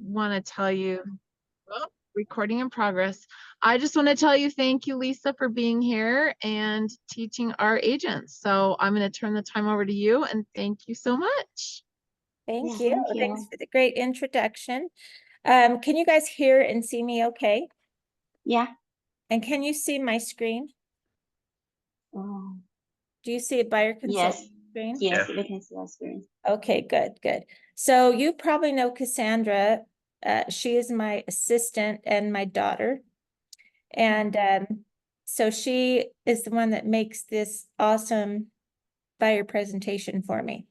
want to tell you, oh, recording in progress. I just want to tell you thank you, Lisa, for being here and teaching our agents. So I'm going to turn the time over to you and thank you so much. Thank Yeah, you. thank you. Thanks for the great introduction. Can you guys hear and see me okay? Yeah. And can you see my screen? Oh, Do you see a buyer yes. consultant screen? Yes, we can see our screen. Okay, good, good. So you probably know Cassandra. She is my assistant and my daughter. And so she is the one that makes this awesome buyer presentation for me.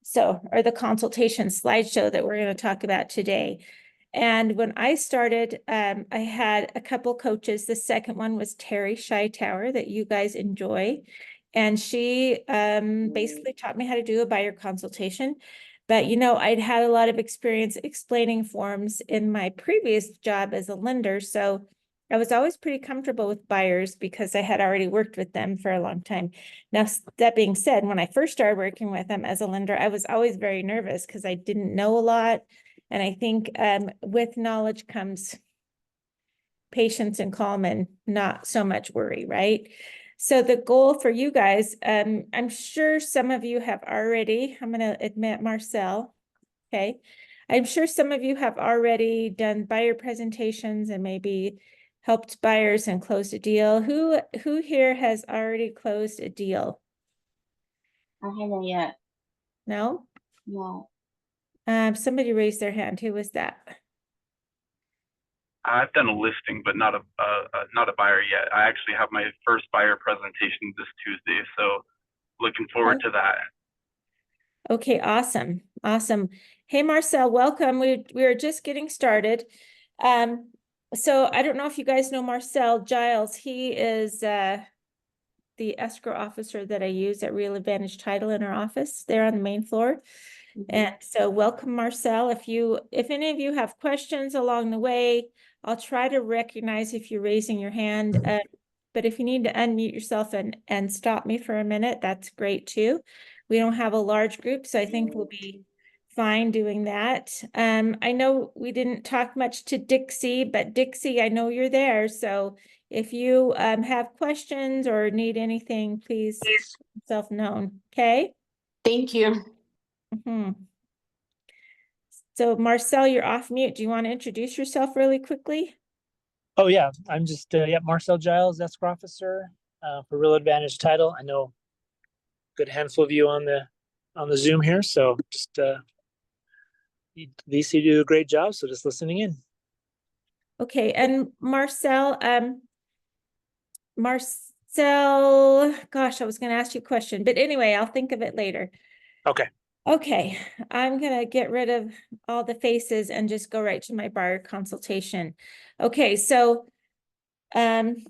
So, or the consultation slideshow that we're going to talk about today. And when I started, I had a couple coaches. The second one was Terry Shytower that you guys enjoy. And she basically taught me how to do a buyer consultation. But, you know, I'd had a lot of experience explaining forms in my previous job as a lender. So I was always pretty comfortable with buyers because I had already worked with them for a long time. Now, that being said, when I first started working with them as a lender, I was always very nervous because I didn't know a lot. And I think with knowledge comes patience and calm and not so much worry, right? So the goal for you guys, I'm sure some of you have already, I'm going to admit Marcel, okay? I'm sure some of you have already done buyer presentations and maybe helped buyers and closed a deal. Who here has already closed a deal? I haven't yet. No? No. Somebody raised their hand. Who was that? I've done a listing, but not a buyer yet. I actually have my first buyer presentation this Tuesday, so looking forward to that. Okay, awesome, awesome. Hey, Marcel, welcome. We are just getting started. So I don't know if you guys know Marcel Giles. He is the escrow officer that I use at Real Advantage Title in our office there on the main floor. And so welcome, Marcel. If any of you have questions along the way, I'll try to recognize if you're raising your hand. But if you need to unmute yourself and stop me for a minute, that's great too. We don't have a large group, so I think we'll be fine doing that. I know we didn't talk much to Dixie, but Dixie, I know you're there. So if you have questions or need anything, please make yourself known. Okay. Thank you. So Marcel, you're off mute. Do you want to introduce yourself really quickly? Oh yeah, I'm just Marcel Giles, escrow officer for Real Advantage Title. I know a good handful of you on the Zoom here, so just Lisa, you do a great job. So just listening in. Okay, and Marcel, gosh, I was going to ask you a question, but anyway, I'll think of it later. Okay. Okay, I'm going to get rid of all the faces and just go right to my buyer consultation. Okay, so, you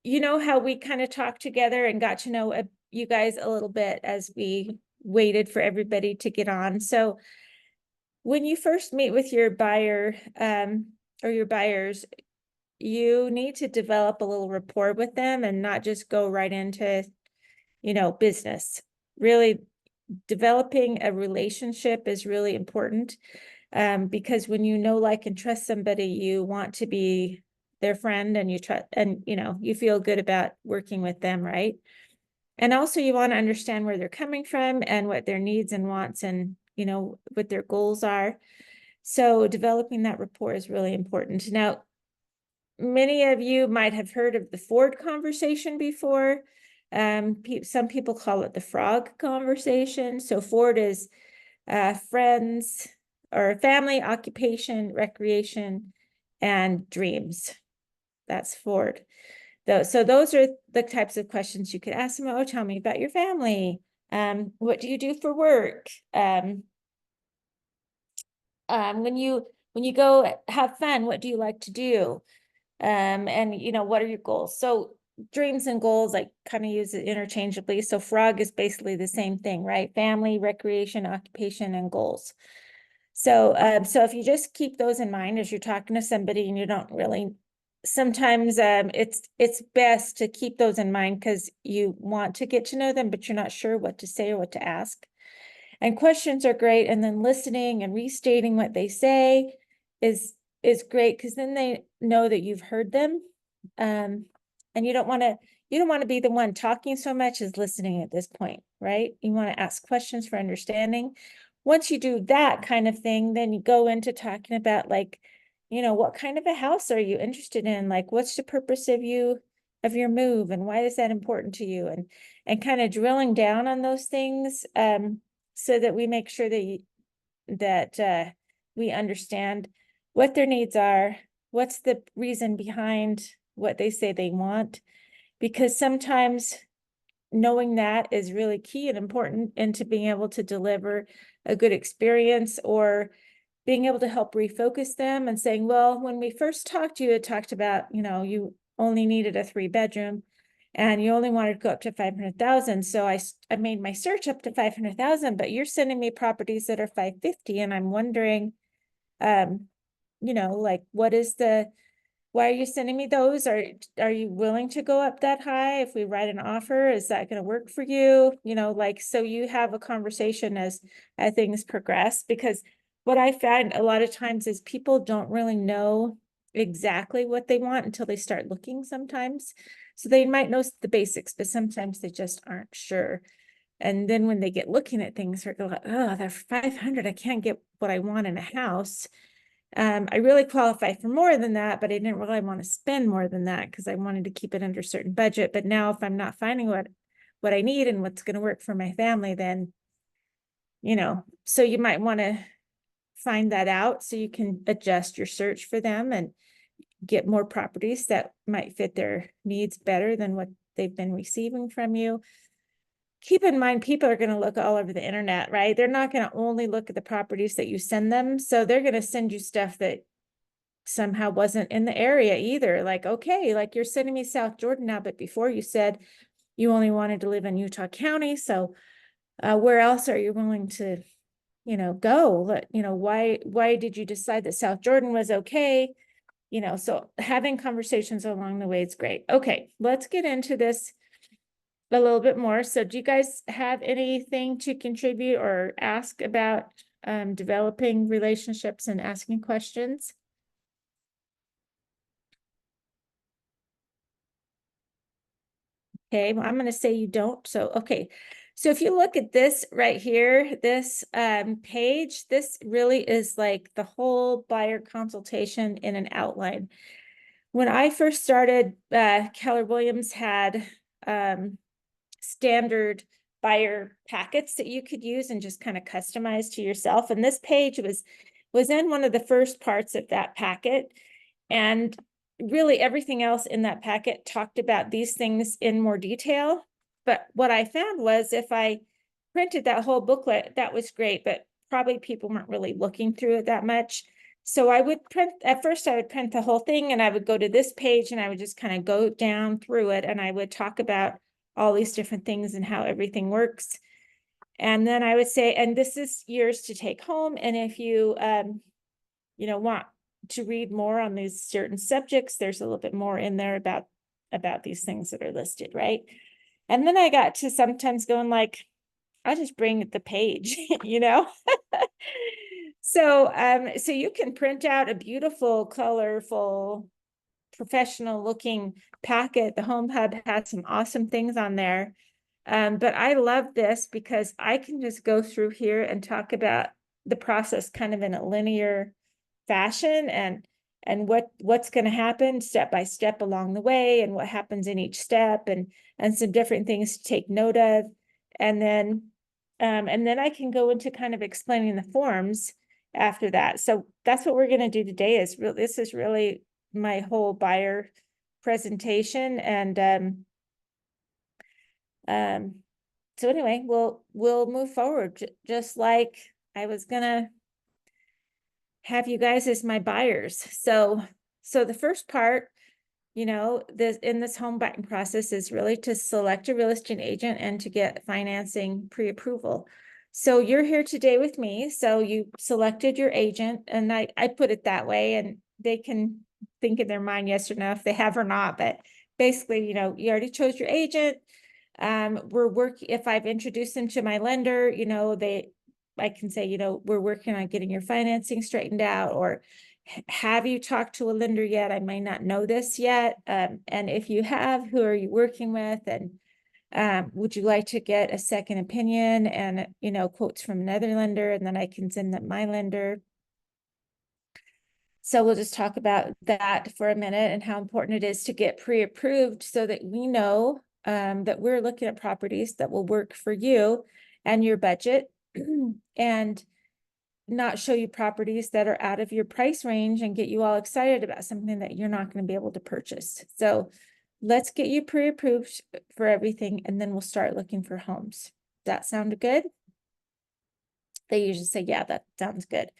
know how we kind of talked together and got to know you guys a little bit as we waited for everybody to get on. So when you first meet with your buyer or your buyers, you need to develop a little rapport with them and not just go right into, you know, business. Really developing a relationship is really important because when you know, like, and trust somebody, you want to be their friend and you trust, and, you know, you feel good about working with them, right? And also you want to understand where they're coming from and what their needs and wants and, you know, what their goals are. So developing that rapport is really important. Now, many of you might have heard of the Ford conversation before. Some people call it the frog conversation. So Ford is friends or family, occupation, recreation, and dreams. That's Ford. So those are the types of questions you could ask them. Oh, tell me about your family. What do you do for work? When you go have fun, what do you like to do? And you know, what are your goals? So dreams and goals, I kind of use it interchangeably. So frog is basically the same thing, right? Family, recreation, occupation, and goals. So so if you just keep those in mind as you're talking to somebody and you don't really, sometimes it's best to keep those in mind because you want to get to know them, but you're not sure what to say or what to ask. And questions are great. And then listening and restating what they say is great, because then they know that you've heard them. And you don't want to be the one talking so much as listening at this point, right? You want to ask questions for understanding. Once you do that kind of thing, then you go into talking about, like, what kind of a house are you interested in? Like, what's the purpose of your move, and why is that important to you? And kind of drilling down on those things, so that we make sure that we understand what their needs are, what's the reason behind what they say they want, because sometimes knowing that is really key and important into being able to deliver a good experience, or being able to help refocus them and saying, well, when we first talked to you, it talked about, you only needed a 3-bedroom and you only wanted to go up to 500,000. So I made my search up to 500,000, but you're sending me properties that are 550. And I'm wondering, like, why are you sending me those? Are you willing to go up that high? If we write an offer, is that going to work for you? So you have a conversation as things progress, because what I find a lot of times is people don't really know exactly what they want until they start looking sometimes. So they might know the basics, but sometimes they just aren't sure. And then when they get looking at things, they're like, oh, they're 500. I can't get what I want in a house. I really qualify for more than that, but I didn't really want to spend more than that because I wanted to keep it under a certain budget. But now if I'm not finding what I need and what's going to work for my family, then, so you might want to find that out so you can adjust your search for them and get more properties that might fit their needs better than what they've been receiving from you. Keep in mind, people are going to look all over the internet, right? They're not going to only look at the properties that you send them. So they're going to send you stuff that somehow wasn't in the area either. Like, okay, like you're sending me South Jordan now, but before you said you only wanted to live in Utah County. So where else are you willing to, go? Why did you decide that South Jordan was okay? So having conversations along the way is great. Okay, let's get into this a little bit more. So do you guys have anything to contribute or ask about developing relationships and asking questions? Okay, well, I'm going to say you don't. So, okay. So if you look at this right here, this page, this really is like the whole buyer consultation in an outline. When I first started, Keller Williams had standard buyer packets that you could use and just kind of customize to yourself. And this page was in one of the first parts of that packet. And really everything else in that packet talked about these things in more detail. But what I found was if I printed that whole booklet, that was great, but probably people weren't really looking through it that much. So I would at first I would print the whole thing and I would go to this page and I would just kind of go down through it and I would talk about all these different things and how everything works. And then I would say, and this is yours to take home. And if you, want to read more on these certain subjects, there's a little bit more in there about these things that are listed, right? And then I got to sometimes going like, I'll just bring the page, So, so you can print out a beautiful, colorful, professional looking packet. The Home Hub has some awesome things on there. But I love this because I can just go through here and talk about the process kind of in a linear fashion and what's going to happen step by step along the way and what happens in each step and some different things to take note of. And then I can go into kind of explaining the forms after that. So that's what we're going to do today this is really my whole buyer presentation. And so anyway, we'll move forward just like I was gonna have you guys as my buyers. So the first part, in this home buying process is really to select a real estate agent and to get financing pre-approval. So you're here today with me. So you selected your agent, and I put it that way, and they can think in their mind yes or no if they have or not. But basically, you already chose your agent. If I've introduced them to my lender, I can say, you know, we're working on getting your financing straightened out, or have you talked to a lender yet? I might not know this yet. And if you have, who are you working with? And would you like to get a second opinion and, you know, quotes from another lender, and then I can send them my lender. So we'll just talk about that for a minute and how important it is to get pre-approved so that we know that we're looking at properties that will work for you and your budget, and not show you properties that are out of your price range and get you all excited about something that you're not going to be able to purchase. So let's get you pre-approved for everything, and then we'll start looking for homes. Does that sound good? They usually say, yeah, that sounds good.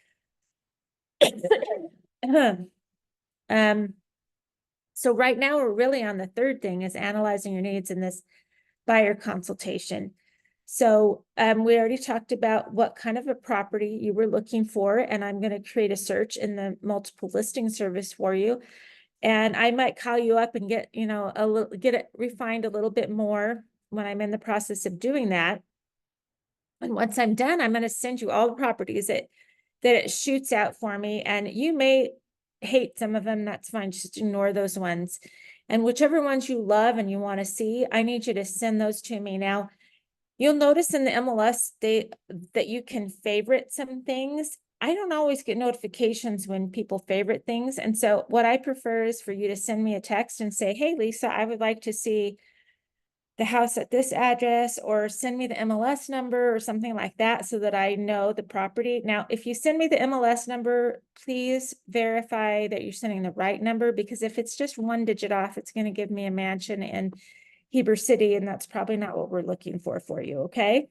So right now we're really on the third thing, is analyzing your needs in this buyer consultation. So we already talked about what kind of a property you were looking for, and I'm going to create a search in the multiple listing service for you. And I might call you up and get, you know, get it refined a little bit more when I'm in the process of doing that. And once I'm done, I'm going to send you all the properties that it shoots out for me. And you may hate some of them, that's fine, just ignore those ones. And whichever ones you love and you want to see, I need you to send those to me. Now, you'll notice in the MLS that you can favorite some things. I don't always get notifications when people favorite things. And so what I prefer is for you to send me a text and say, hey, Lisa, I would like to see the house at this address, or send me the MLS number or something like that so that I know the property. Now, if you send me the MLS number, please verify that you're sending the right number, because if it's just one digit off, it's going to give me a mansion in Heber City, and that's probably not what we're looking for you, okay?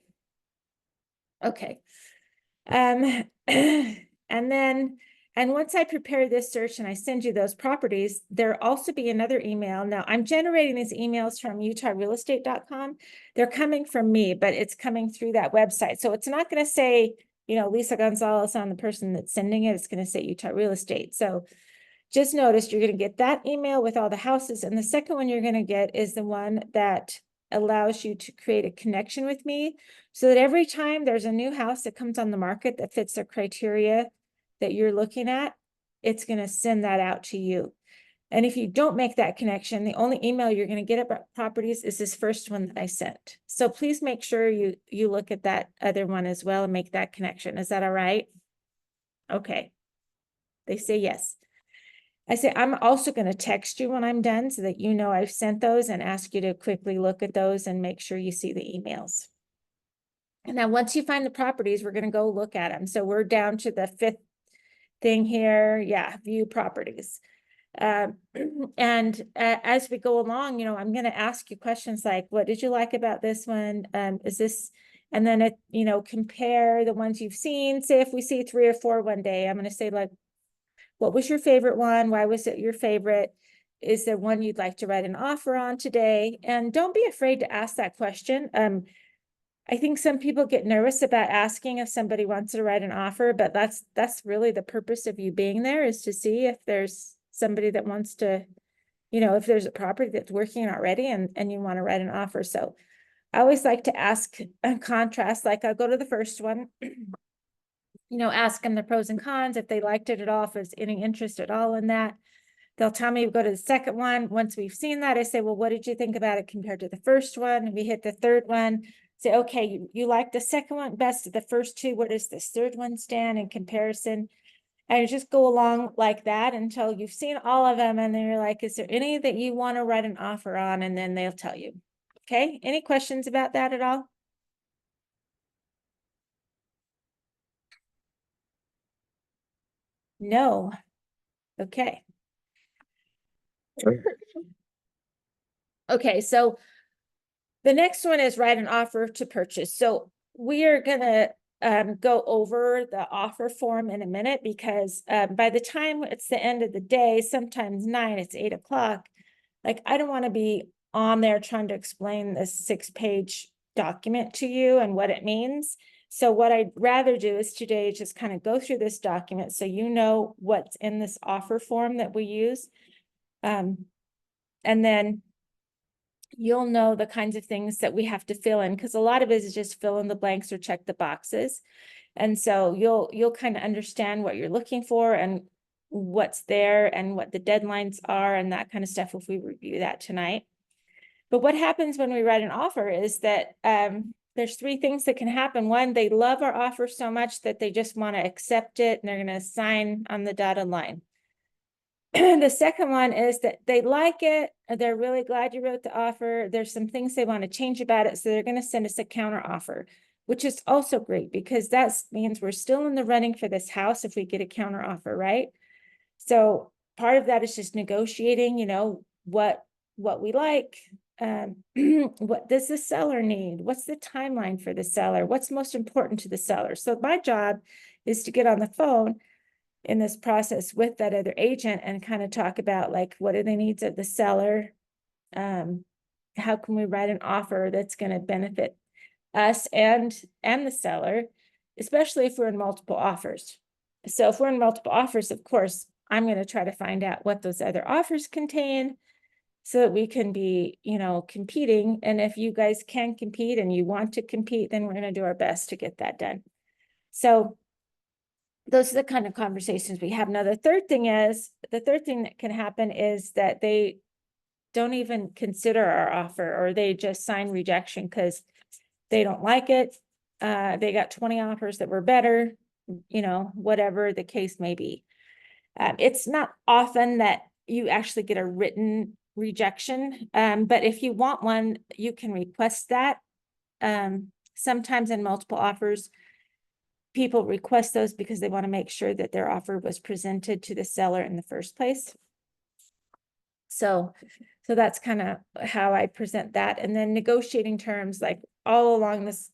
Okay. And once I prepare this search and I send you those properties, there'll also be another email. Now, I'm generating these emails from utahrealestate.com. They're coming from me, but it's coming through that website. So it's not going to say, you know, Lisa Gonzalez on the person that's sending it. It's going to say Utah Real Estate. So just notice you're going to get that email with all the houses. And the second one you're going to get is the one that allows you to create a connection with me, so that every time there's a new house that comes on the market that fits the criteria that you're looking at, it's going to send that out to you. And if you don't make that connection, the only email you're going to get about properties is this first one that I sent. So please make sure you look at that other one as well and make that connection. Is that all right? Okay. They say yes. I say, I'm also going to text you when I'm done so that you know I've sent those, and ask you to quickly look at those and make sure you see the emails. And now once you find the properties, we're going to go look at them. So we're down to the fifth thing here. Yeah, view properties. And as we go along, you know, I'm going to ask you questions like, what did you like about this one? Is this, and then, you know, compare the ones you've seen. Say if we see 3 or 4 one day, I'm going to say, like, what was your favorite one? Why was it your favorite? Is there one you'd like to write an offer on today? And don't be afraid to ask that question. I think some people get nervous about asking if somebody wants to write an offer, but that's really the purpose of you being there, is to see if there's somebody that wants to, you know, if there's a property that's working already and you want to write an offer. So I always like to ask a contrast, like I'll go to the first one, you know, ask them the pros and cons, if they liked it at all, if there's any interest at all in that. They'll tell me, go to the second one. Once we've seen that, I say, well, what did you think about it compared to the first one? We hit the third one. Say, okay, you like the second one best of the first 2. Where does this third one stand in comparison? And just go along like that until you've seen all of them. And then you're like, is there any that you want to write an offer on? And then they'll tell you. Okay. Any questions about that at all? No. Okay. Okay, so the next one is write an offer to purchase. So we are gonna go over the offer form in a minute, because by the time it's the end of the day, sometimes 9, it's 8 o'clock. Like, I don't want to be on there trying to explain this 6-page document to you and what it means. So what I'd rather do is today just kind of go through this document so you know what's in this offer form that we use. And then you'll know the kinds of things that we have to fill in, because a lot of it is just fill in the blanks or check the boxes. And so you'll kind of understand what you're looking for and what's there and what the deadlines are and that kind of stuff if we review that tonight. But what happens when we write an offer is that there's three things that can happen. One, they love our offer so much that they just want to accept it and they're going to sign on the dotted line. The second one is that they like it. They're really glad you wrote the offer. There's some things they want to change about it. So they're going to send us a counter offer, which is also great because that means we're still in the running for this house if we get a counter offer, right? So part of that is just negotiating, what we like. What does the seller need? What's the timeline for the seller? What's most important to the seller? So my job is to get on the phone in this process with that other agent and kind of talk about like, what are the needs of the seller? How can we write an offer that's going to benefit us and the seller, especially if we're in multiple offers. So if we're in multiple offers, of course, I'm going to try to find out what those other offers contain so that we can be, competing. And if you guys can compete and you want to compete, then we're going to do our best to get that done. So those are the kind of conversations we have. Now, the third thing that can happen is that they don't even consider our offer or they just sign rejection because they don't like it. They got 20 offers that were better, whatever the case may be. It's not often that you actually get a written rejection, but if you want one, you can request that. Sometimes in multiple offers, people request those because they want to make sure that their offer was presented to the seller in the first place. So that's kind of how I present that. And then negotiating terms, like all along this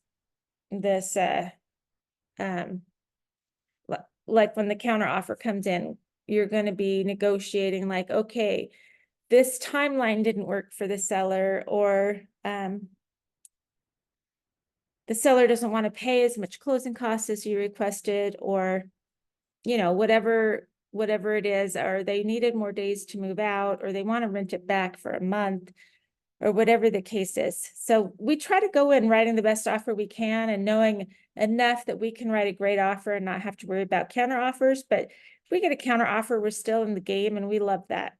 like when the counter offer comes in, you're going to be negotiating like, okay, this timeline didn't work for the seller, or the seller doesn't want to pay as much closing costs as you requested, or, whatever it is, or they needed more days to move out, or they want to rent it back for a month, or whatever the case is. So we try to go in writing the best offer we can and knowing enough that we can write a great offer and not have to worry about counter offers. But if we get a counter offer, we're still in the game and we love that.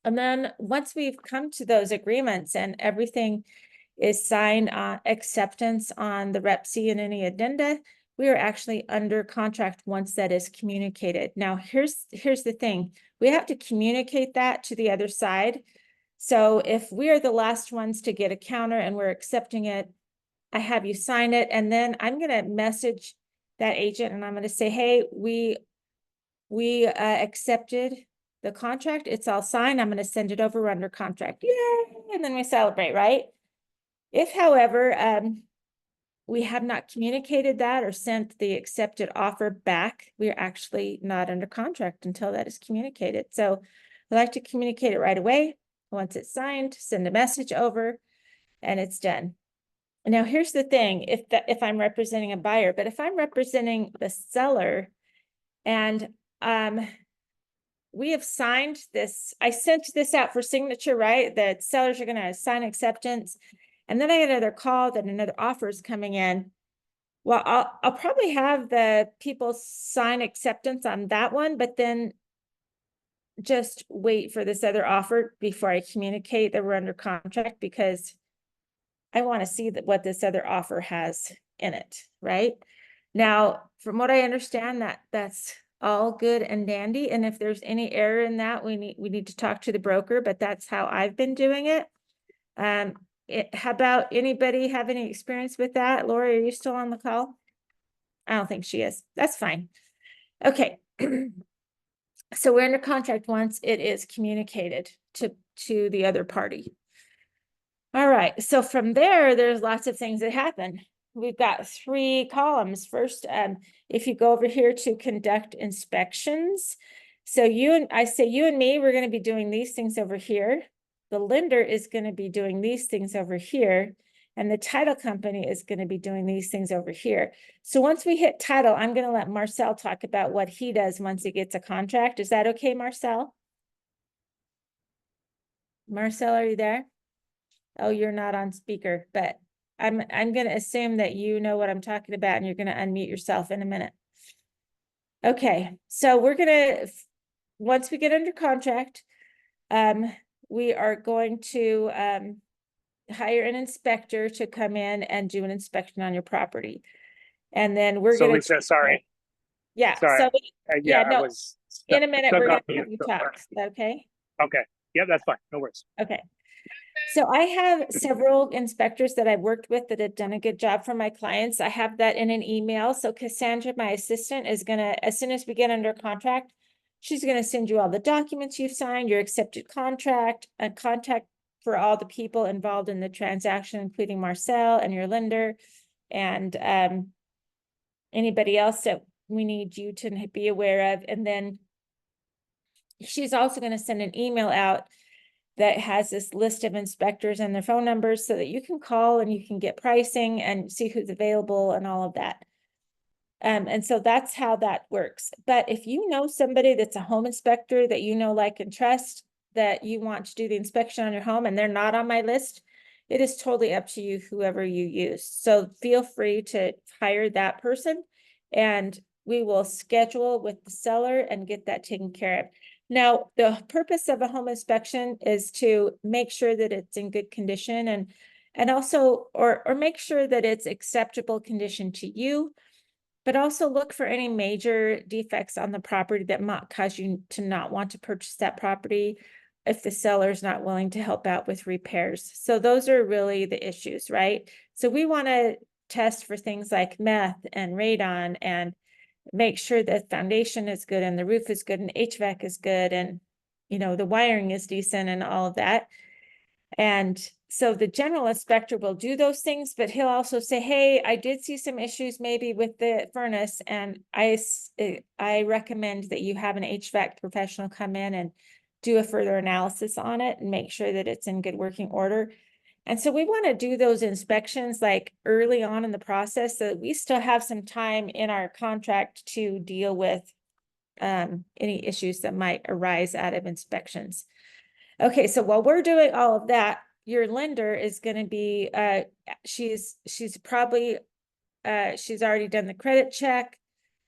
And then once we've come to those agreements and everything is signed, acceptance on the Rep C and any addenda, we are actually under contract once that is communicated. Now, here's the thing. We have to communicate that to the other side. So if we are the last ones to get a counter and we're accepting it, I have you sign it. And then I'm going to message that agent and I'm going to say, hey, we accepted the contract. It's all signed. I'm going to send it over. We're under contract. Yay! And then we celebrate, right? If, however, we have not communicated that or sent the accepted offer back, we are actually not under contract until that is communicated. So I like to communicate it right away. Once it's signed, send a message over and it's done. Now, here's the thing, if I'm representing a buyer, but if I'm representing the seller and we have signed this, I sent this out for signature, right? The sellers are going to sign acceptance. And then I get another call that another offer is coming in. Well, I'll probably have the people sign acceptance on that one, but then just wait for this other offer before I communicate that we're under contract, because I want to see what this other offer has in it, right? Now, from what I understand, that's all good and dandy. And if there's any error in that, we need to talk to the broker, but that's how I've been doing it. How about anybody have any experience with that? Lori, are you still on the call? I don't think she is. That's fine. Okay. So we're under contract once it is communicated to the other party. All right. So from there, there's lots of things that happen. We've got 3 columns. First, if you go over here to conduct inspections. So you and me, we're going to be doing these things over here. The lender is going to be doing these things over here. And the title company is going to be doing these things over here. So once we hit title, I'm going to let Marcel talk about what he does once he gets a contract. Is that okay, Marcel? Marcel, are you there? Oh, you're not on speaker, but I'm gonna assume that you know what I'm talking about and you're gonna unmute yourself in a minute. Okay, so we're gonna, once we get under contract, we are going to hire an inspector to come in and do an inspection on your property. And then we're So gonna. Lisa, sorry. Yeah, Sorry. so, Yeah, yeah, no, I was in a minute, stuck we're gonna on mute, have you so talk, sorry. is that okay? Okay. Yeah, that's fine. No worries. Okay. So I have several inspectors that I've worked with that have done a good job for my clients. I have that in an email. So Cassandra, my assistant, is gonna, as soon as we get under contract, she's gonna send you all the documents you've signed, your accepted contract, a contact for all the people involved in the transaction, including Marcel and your lender, and anybody else that we need you to be aware of. And then she's also going to send an email out that has this list of inspectors and their phone numbers so that you can call and you can get pricing and see who's available and all of that. And so that's how that works. But if you know somebody that's a home inspector that you know, like, and trust, that you want to do the inspection on your home and they're not on my list, it is totally up to you, whoever you use. So feel free to hire that person and we will schedule with the seller and get that taken care of. Now, the purpose of a home inspection is to make sure that it's in good condition and also, or make sure that it's acceptable condition to you, but also look for any major defects on the property that might cause you to not want to purchase that property if the seller is not willing to help out with repairs. So those are really the issues, right? So we want to test for things like meth and radon and make sure that foundation is good and the roof is good and HVAC is good and, you know, the wiring is decent and all of that. And so the general inspector will do those things, but he'll also say, hey, I did see some issues maybe with the furnace, and I recommend that you have an HVAC professional come in and do a further analysis on it and make sure that it's in good working order. And so we want to do those inspections like early on in the process so that we still have some time in our contract to deal with any issues that might arise out of inspections. Okay, so while we're doing all of that, your lender is going to be, she's probably, she's already done the credit check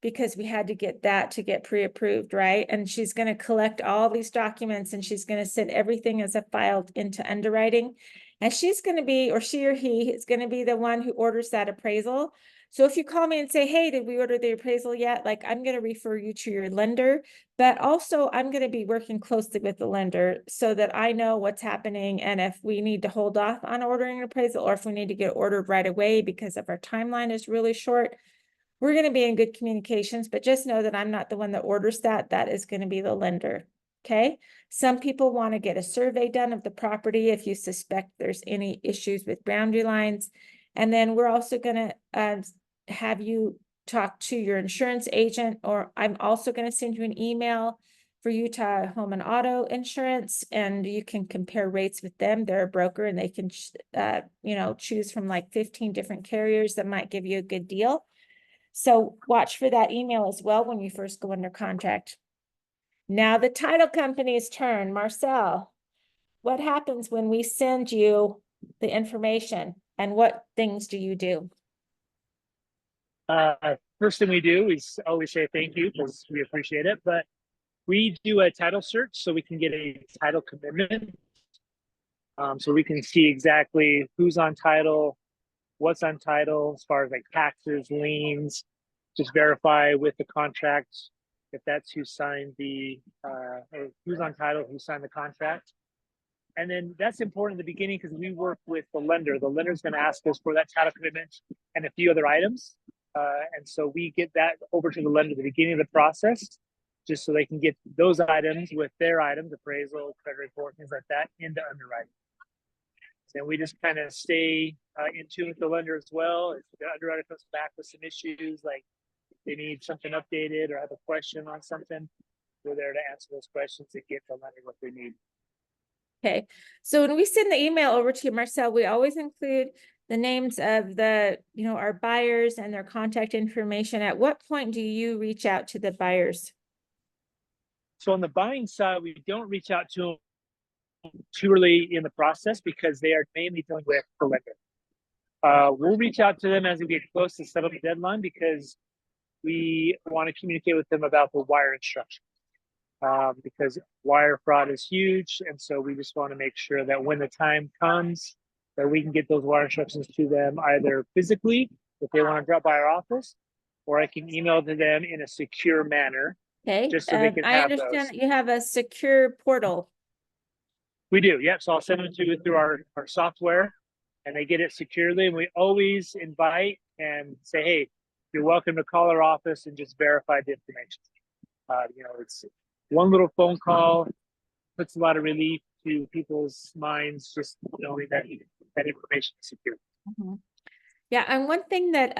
because we had to get that to get pre-approved, right? And she's going to collect all these documents and she's going to send everything as a file into underwriting. And she's going to be, or she or he is going to be the one who orders that appraisal. So if you call me and say, hey, did we order the appraisal yet? Like, I'm going to refer you to your lender, but also I'm going to be working closely with the lender so that I know what's happening. And if we need to hold off on ordering an appraisal or if we need to get ordered right away because if our timeline is really short, we're going to be in good communications, but just know that I'm not the one that orders that. That is going to be the lender. Okay. Some people want to get a survey done of the property if you suspect there's any issues with boundary lines. And then we're also going to have you talk to your insurance agent, or I'm also going to send you an email for Utah Home and Auto Insurance, and you can compare rates with them. They're a broker and they can, you know, choose from like 15 different carriers that might give you a good deal. So watch for that email as well when you first go under contract. Now the title company's turn. Marcel, what happens when we send you the information and what things do you do? First thing we do is always say thank you because we appreciate it, but we do a title search so we can get a title commitment. So we can see exactly who's on title, what's on title as far as like taxes, liens, just verify with the contract if that's who signed the, or who's on title, who signed the contract. And then that's important in the beginning because we work with the lender. The lender's going to ask us for that title commitment and a few other items. And so we get that over to the lender at the beginning of the process, just so they can get those items with their items, appraisal, credit report, things like that, into underwriting. And we just kind of stay in tune with the lender as well. If the underwriter comes back with some issues, like they need something updated or have a question on something, we're there to answer those questions and get the lender what they need. Okay, so when we send the email over to you, Marcel, we always include the names of the, you know, our buyers and their contact information. At what point do you reach out to the buyers? So on the buying side, we don't reach out to them too early in the process because they are mainly dealing with the lender. We'll reach out to them as we get close to settlement deadline because we want to communicate with them about the wire instruction. Because wire fraud is huge, and so we just want to make sure that when the time comes, that we can get those wire instructions to them either physically, if they want to drop by our office, or I can email to them in a secure manner. Okay, Just so they can I have understand those. that you have a secure portal. We do, yep. So I'll send them to you through our software, and they get it securely. And we always invite and say, hey, you're welcome to call our office and just verify the information. It's one little phone call puts a lot of relief to people's minds, just knowing that information is secure. Yeah, and one thing that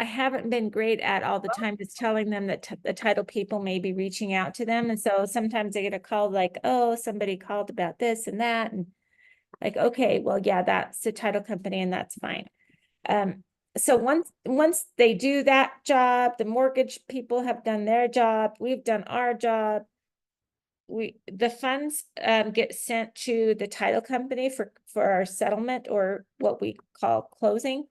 I haven't been great at all the time is telling them that the title people may be reaching out to them. And so sometimes they get a call like, oh, somebody called about this and that. And like, okay, well, yeah, that's the title company and that's fine. So once they do that job, the mortgage people have done their job, we've done our job. The funds get sent to the title company for our settlement, or what we call closing.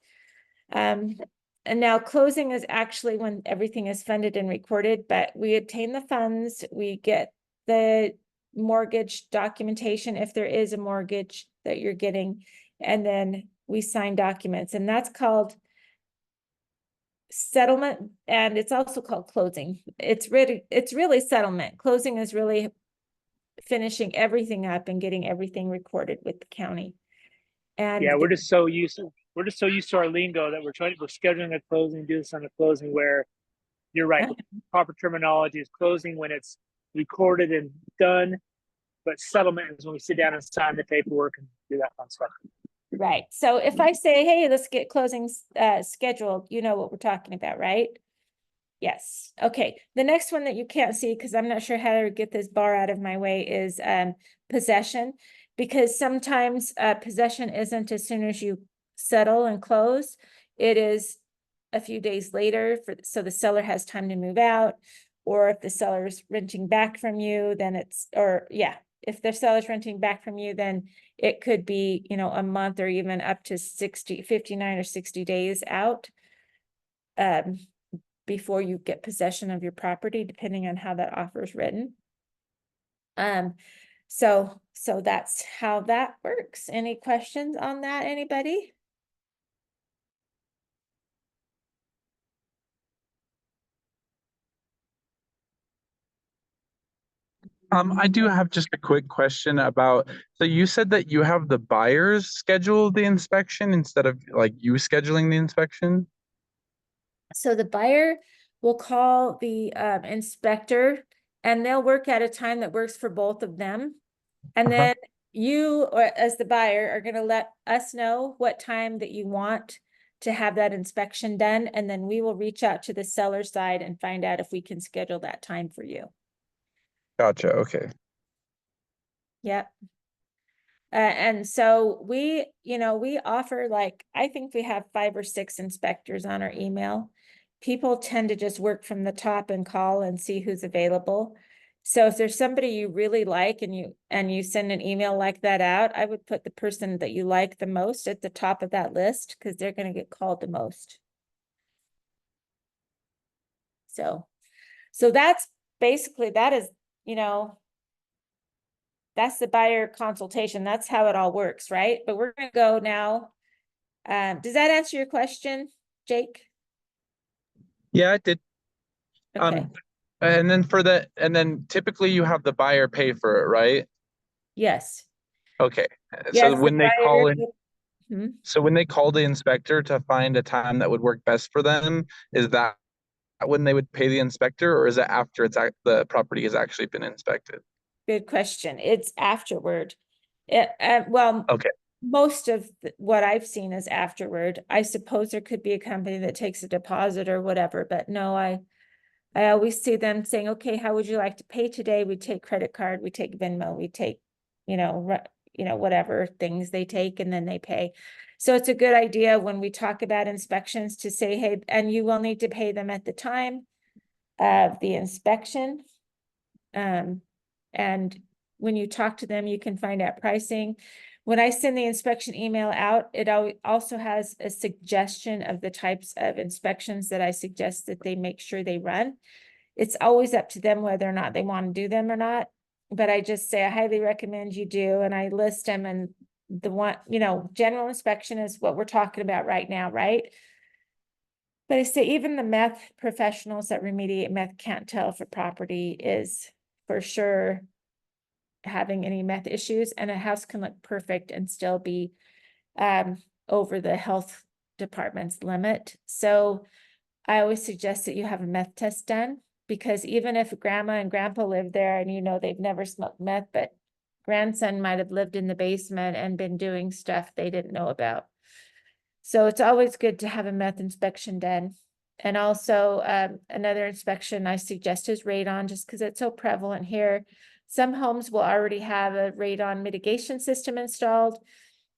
And now closing is actually when everything is funded and recorded, but we obtain the funds, we get the mortgage documentation if there is a mortgage that you're getting, and then we sign documents, and that's called settlement, and it's also called closing. It's really settlement. Closing is really finishing everything up and getting everything recorded with the county. And yeah, we're just so used to our lingo that we're scheduling a closing, do this on a closing, where you're right. Proper terminology is closing when it's recorded and done, but settlement is when we sit down and sign the paperwork and do that fun stuff. Right. So if I say, hey, let's get closings scheduled, you know what we're talking about, right? Yes. Okay. The next one that you can't see, because I'm not sure how to get this bar out of my way, is possession. Because sometimes possession isn't as soon as you settle and close. It is a few days later, so the seller has time to move out. Or if the seller is renting back from you, then if the seller's renting back from you, then it could be, a month or even up to 59 or 60 days out before you get possession of your property, depending on how that offer is written. So that's how that works. Any questions on that, anybody? I do have just a quick question about, so you said that you have the buyers schedule the inspection instead of like you scheduling the inspection? So the buyer will call the inspector, and they'll work at a time that works for both of them. And then you, or as the buyer, are going to let us know what time that you want to have that inspection done. And then we will reach out to the seller side and find out if we can schedule that time for you. Gotcha. Okay. Yep. And so we offer, like, I think we have 5 or 6 inspectors on our email. People tend to just work from the top and call and see who's available. So if there's somebody you really like and you send an email like that out, I would put the person that you like the most at the top of that list, because they're going to get called the most. So that's basically, that is, that's the buyer consultation. That's how it all works, right? But we're going to go now. Does that answer your question, Jake? Yeah, it did. Okay. And then typically you have the buyer pay for it, right? Yes. Okay. Yes, So the when they call in, Hmm? so when they call the inspector to find a time that would work best for them, is that when they would pay the inspector, or is it after the property has actually been inspected? Good question. It's afterward. Well, Okay. most of what I've seen is afterward. I suppose there could be a company that takes a deposit or whatever, but no, I always see them saying, okay, how would you like to pay today? We take credit card, we take Venmo, we take, whatever things they take, and then they pay. So it's a good idea when we talk about inspections to say, hey, and you will need to pay them at the time of the inspection. And when you talk to them, you can find out pricing. when I send the inspection email out, it also has a suggestion of the types of inspections that I suggest that they make sure they run. It's always up to them whether or not they want to do them or not. But I just say, I highly recommend you do, and I list them, and the one, general inspection is what we're talking about right now, right? But I say even the meth professionals that remediate meth can't tell if a property is for sure having any meth issues, and a house can look perfect and still be over the health department's limit. So I always suggest that you have a meth test done, because even if grandma and grandpa live there and they've never smoked meth, but grandson might have lived in the basement and been doing stuff they didn't know about. So it's always good to have a meth inspection done. And also another inspection I suggest is radon, just because it's so prevalent here. Some homes will already have a radon mitigation system installed.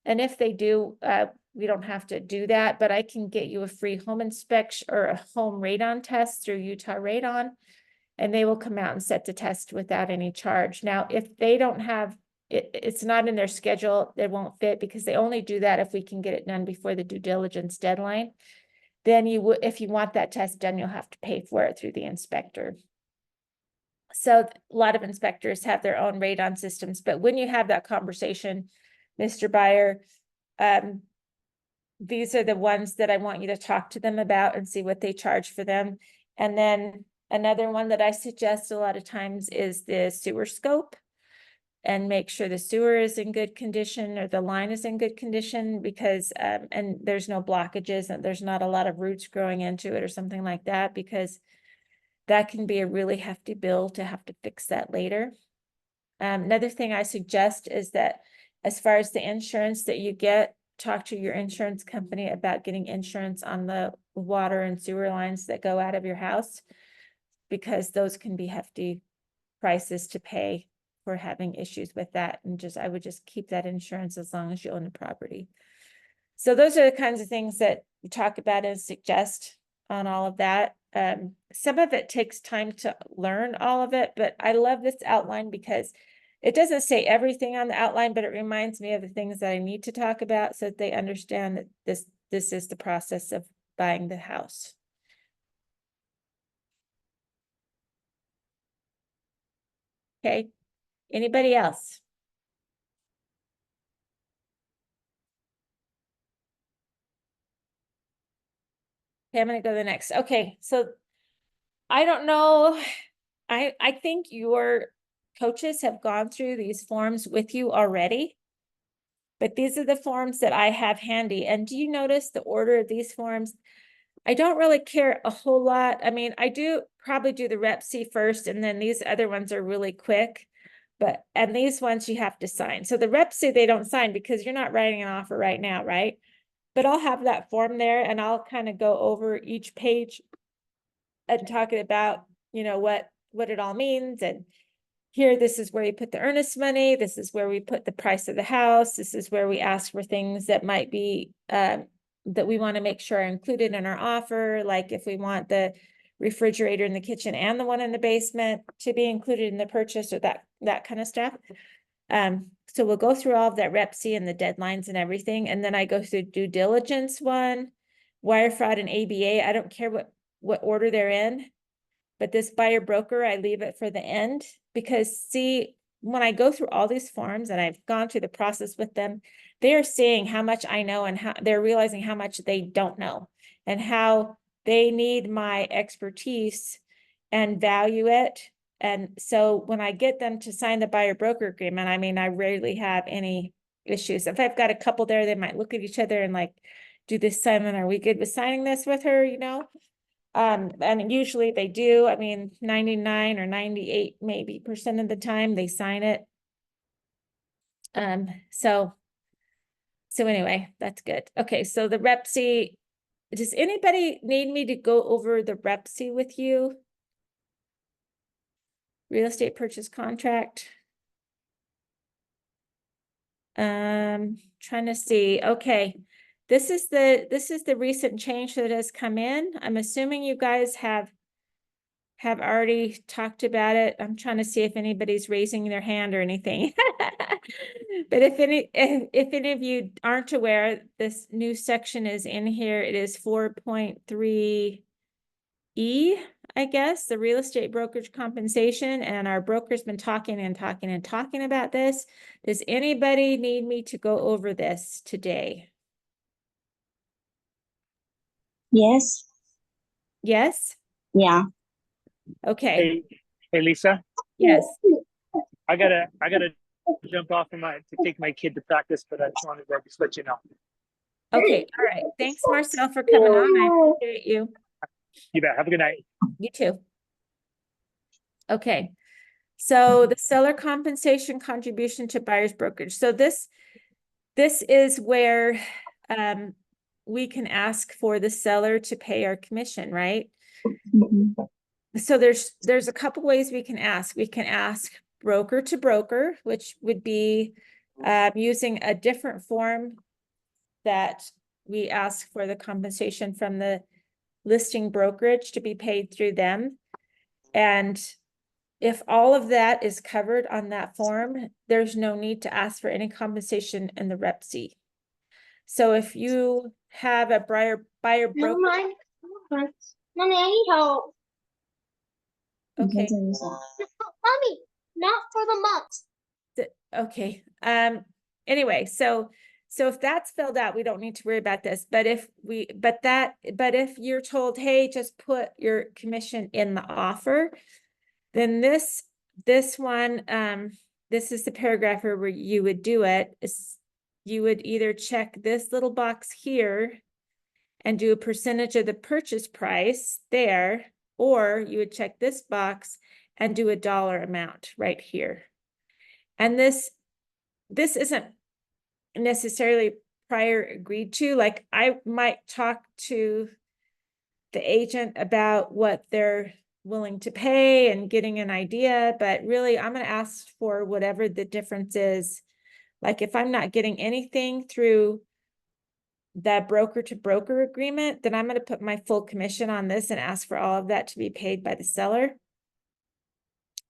And if they do, we don't have to do that, but I can get you a free home inspection or a home radon test through Utah Radon, and they will come out and set the test without any charge. Now, if they don't have it's not in their schedule, it won't fit, because they only do that if we can get it done before the due diligence deadline. Then if you want that test done, you'll have to pay for it through the inspector. So a lot of inspectors have their own radon systems, but when you have that conversation, Mr. Buyer, these are the ones that I want you to talk to them about and see what they charge for them. And then another one that I suggest a lot of times is the sewer scope, and make sure the sewer is in good condition or the line is in good condition, because and there's no blockages and there's not a lot of roots growing into it or something like that, because that can be a really hefty bill to have to fix that later. Another thing I suggest is that as far as the insurance that you get, talk to your insurance company about getting insurance on the water and sewer lines that go out of your house, because those can be hefty prices to pay for having issues with that. And I would just keep that insurance as long as you own the property. So those are the kinds of things that we talk about and suggest on all of that. Some of it takes time to learn all of it, but I love this outline because it doesn't say everything on the outline, but it reminds me of the things that I need to talk about so that they understand that this is the process of buying the house. Okay, anybody else? Okay, I'm gonna go to the next. Okay, so I don't know. I think your coaches have gone through these forms with you already, but these are the forms that I have handy. And do you notice the order of these forms? I don't really care a whole lot. I mean, I do probably do the Rep C first, and then these other ones are really quick. And these ones you have to sign. So the Rep C, they don't sign because you're not writing an offer right now, right? But I'll have that form there, and I'll kind of go over each page and talking about, what it all means. And here, this is where you put the earnest money. This is where we put the price of the house. This is where we ask for things that might be, that we want to make sure are included in our offer. Like if we want the refrigerator in the kitchen and the one in the basement to be included in the purchase, or that kind of stuff. So we'll go through all of that Rep C and the deadlines and everything. And then I go through due diligence one, wire fraud and ABA. I don't care what order they're in, but this buyer broker, I leave it for the end, because see, when I go through all these forms and I've gone through the process with them, they're seeing how much I know and how they're realizing how much they don't know and how they need my expertise and value it. And so when I get them to sign the buyer broker agreement, I mean, I rarely have any issues. If I've got a couple there, they might look at each other and like, do this, Simon, are we good with signing this with her? And usually they do. I mean, 99 or 98 maybe % of the time they sign it. So anyway, that's good. Okay, so the Rep C, does anybody need me to go over the Rep C with you? Real estate purchase contract. Trying to see. Okay. This is the recent change that has come in. I'm assuming you guys have have already talked about it. I'm trying to see if anybody's raising their hand or anything. But if any of you aren't aware, this new section is in here. It is 4.3 E, I guess, the real estate brokerage compensation, and our broker's been talking and talking and talking about this. Does anybody need me to go over this today? Yes. Yes? Yeah. Okay, Hey, Lisa, yes. I gotta jump off to take my kid to practice, but I just wanted to just let you know. Okay, all right. Thanks, Marcel, for coming on. I appreciate you. You bet. Have a good night. You too. Okay, so the seller compensation contribution to buyer's brokerage. So this is where we can ask for the seller to pay our commission, right? Mhm. So there's a couple ways we can ask. We can ask broker to broker, which would be using a different form that we ask for the compensation from the listing brokerage to be paid through them. And if all of that is covered on that form, there's no need to ask for any compensation in the Rep C. So if you have a buyer Never broker, mind. Mommy, I need help. okay, Mommy, not for the months. okay. Anyway, so if that's filled out, we don't need to worry about this. But if you're told, hey, just put your commission in the offer, then this one, this is the paragraph where you would do it. You would either check this little box here and do a percentage of the purchase price there, or you would check this box and do a dollar amount right here. And this isn't necessarily prior agreed to. Like, I might talk to the agent about what they're willing to pay and getting an idea, but really I'm going to ask for whatever the difference is. Like, if I'm not getting anything through that broker to broker agreement, then I'm going to put my full commission on this and ask for all of that to be paid by the seller.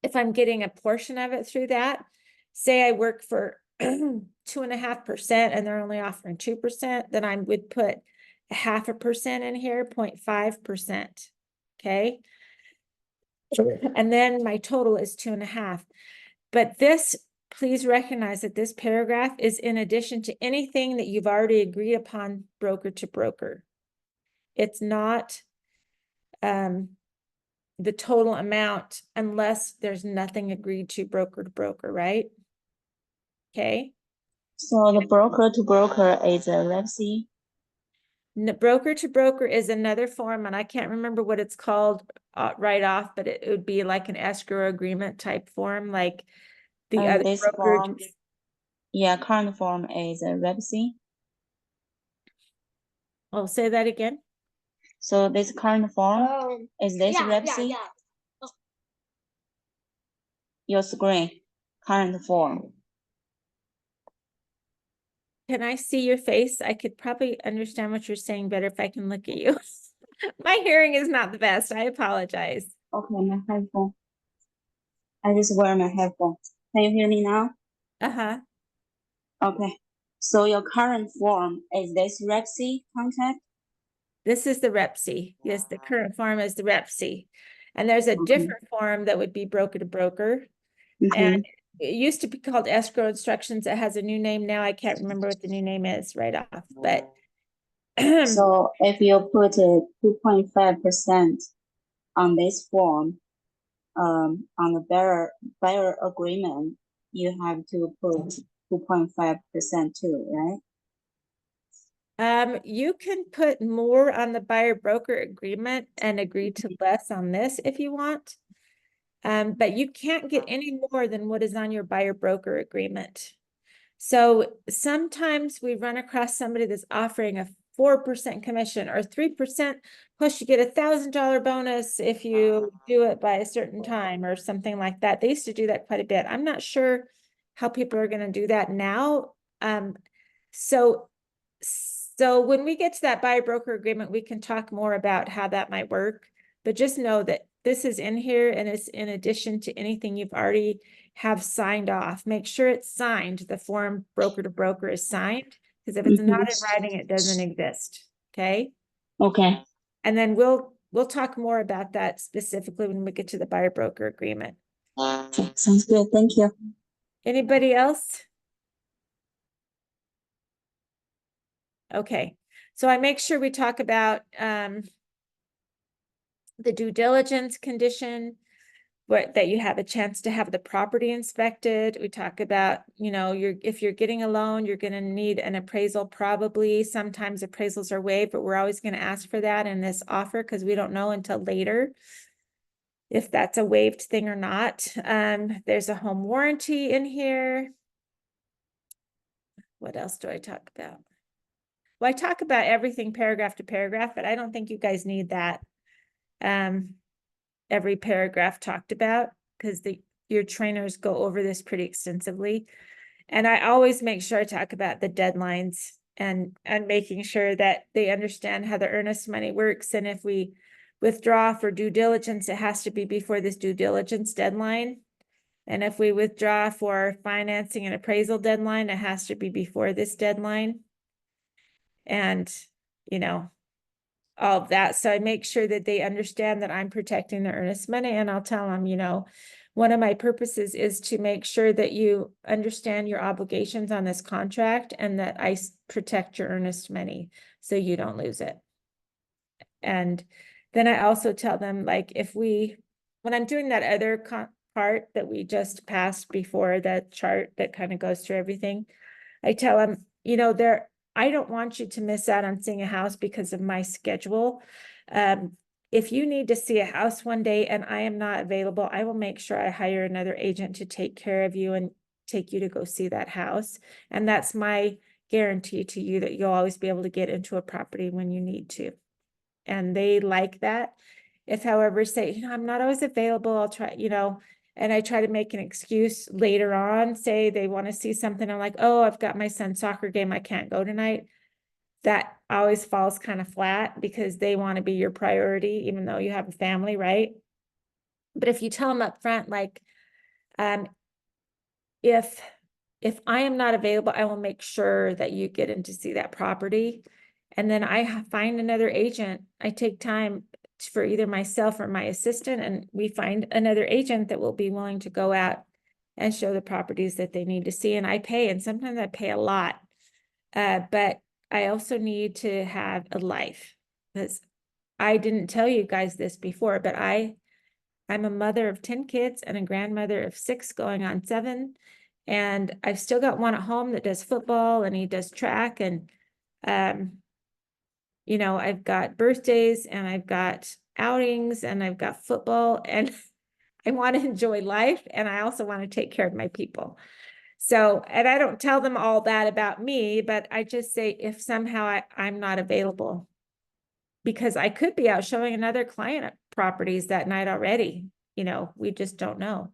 If I'm getting a portion of it through that, say I work for 2.5% and they're only offering 2%, then I would put 0.5% in here, 0.5%. Okay. And then my total is 2.5. But this, please recognize that this paragraph is in addition to anything that you've already agreed upon broker to broker. It's not the total amount unless there's nothing agreed to broker, right? Okay. So the broker to broker is a Rep C. Broker to broker is another form, and I can't remember what it's called right off, but it would be like an escrow agreement type form, like the And other this brokerage. form, yeah, current form is a Rep C. Oh, say that again. So this current form is this Rep C? Your screen, current form. Can I see your face? I could probably understand what you're saying better if I can look at you. My hearing is not the best. I apologize. Okay, my headphone. I just wear my headphone. Can you hear me now? Uh-huh. Okay. So your current form is this Rep C contract? This is the Rep C. Yes, the current form is the Rep C. And there's a different form that would be broker to broker. And it used to be called escrow instructions. It has a new name now. I can't remember what the new name is right off, but So if you put 2.5% on this form, on the buyer agreement, you have to put 2.5% too, right? you can put more on the buyer broker agreement and agree to less on this if you want. But you can't get any more than what is on your buyer broker agreement. So sometimes we run across somebody that's offering a 4% commission or 3%, plus you get $1,000 bonus if you do it by a certain time or something like that. They used to do that quite a bit. I'm not sure how people are going to do that now. So when we get to that buyer broker agreement, we can talk more about how that might work. But just know that this is in here and it's in addition to anything you've already have signed off. Make sure it's signed. The form broker to broker is signed, because if it's not in writing, it doesn't exist. Okay. Okay. And then we'll talk more about that specifically when we get to the buyer broker agreement. Okay, sounds good. Thank you. Anybody else? Okay, so I make sure we talk about the due diligence condition, that you have a chance to have the property inspected. We talk about, you know, if you're getting a loan, you're going to need an appraisal probably. Sometimes appraisals are waived, but we're always going to ask for that in this offer because we don't know until later if that's a waived thing or not. There's a home warranty in here. What else do I talk about? Well, I talk about everything paragraph to paragraph, but I don't think you guys need that. Every paragraph talked about, because your trainers go over this pretty extensively. And I always make sure I talk about the deadlines and making sure that they understand how the earnest money works. And if we withdraw for due diligence, it has to be before this due diligence deadline. And if we withdraw for financing and appraisal deadline, it has to be before this deadline. And, you know, all of that. So I make sure that they understand that I'm protecting their earnest money, and I'll tell them, you know, one of my purposes is to make sure that you understand your obligations on this contract and that I protect your earnest money so you don't lose it. And then I also tell them, like, when I'm doing that other part that we just passed before, that chart that kind of goes through everything, I tell them, you know, I don't want you to miss out on seeing a house because of my schedule. If you need to see a house one day and I am not available, I will make sure I hire another agent to take care of you and take you to go see that house. And that's my guarantee to you, that you'll always be able to get into a property when you need to. And they like that. If, however, say, you know, I'm not always available, I'll try, you know, and I try to make an excuse later on, say they want to see something. I'm like, oh, I've got my son's soccer game, I can't go tonight. That always falls kind of flat because they want to be your priority, even though you have a family, right? But if you tell them up front, like, if I am not available, I will make sure that you get in to see that property. And then I find another agent. I take time for either myself or my assistant, and we find another agent that will be willing to go out and show the properties that they need to see. And I pay, and sometimes I pay a lot. But I also need to have a life, because I didn't tell you guys this before, but I'm a mother of 10 kids and a grandmother of 6 going on 7. And I've still got one at home that does football and he does track. And, you know, I've got birthdays and I've got outings and I've got football, and I want to enjoy life. And I also want to take care of my people. So, and I don't tell them all that about me, but I just say, if somehow I'm not available, because I could be out showing another client properties that night already, you know, we just don't know.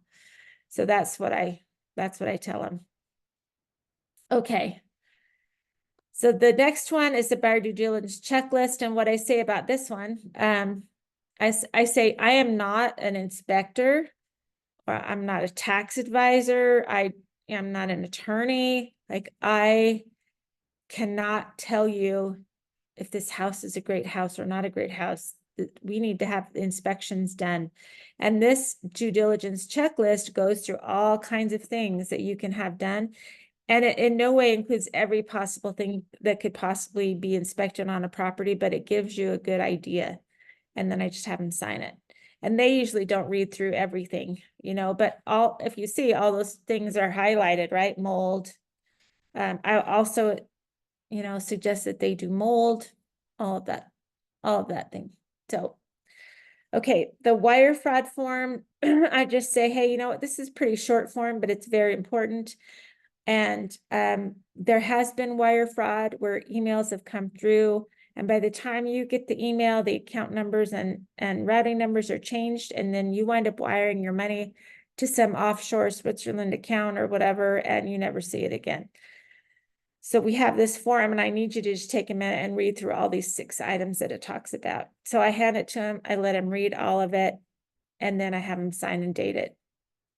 So that's what I tell them. Okay. So the next one is the buyer due diligence checklist. And what I say about this one, I say, I am not an inspector, or I'm not a tax advisor. I am not an attorney. Like, I cannot tell you if this house is a great house or not a great house. We need to have inspections done. And this due diligence checklist goes through all kinds of things that you can have done. And it in no way includes every possible thing that could possibly be inspected on a property, but it gives you a good idea. And then I just have them sign it. And they usually don't read through everything, you know, but if you see, all those things are highlighted, right? Mold. I also, you know, suggest that they do mold, all of that thing. So, okay, the wire fraud form, I just say, hey, you know what, this is pretty short form, but it's very important. And there has been wire fraud where emails have come through, and by the time you get the email, the account numbers and routing numbers are changed, and then you wind up wiring your money to some offshore Switzerland account or whatever, and you never see it again. So we have this form, and I need you to just take a minute and read through all these 6 items that it talks about. So I hand it to him, I let him read all of it. and then I have them sign and date it.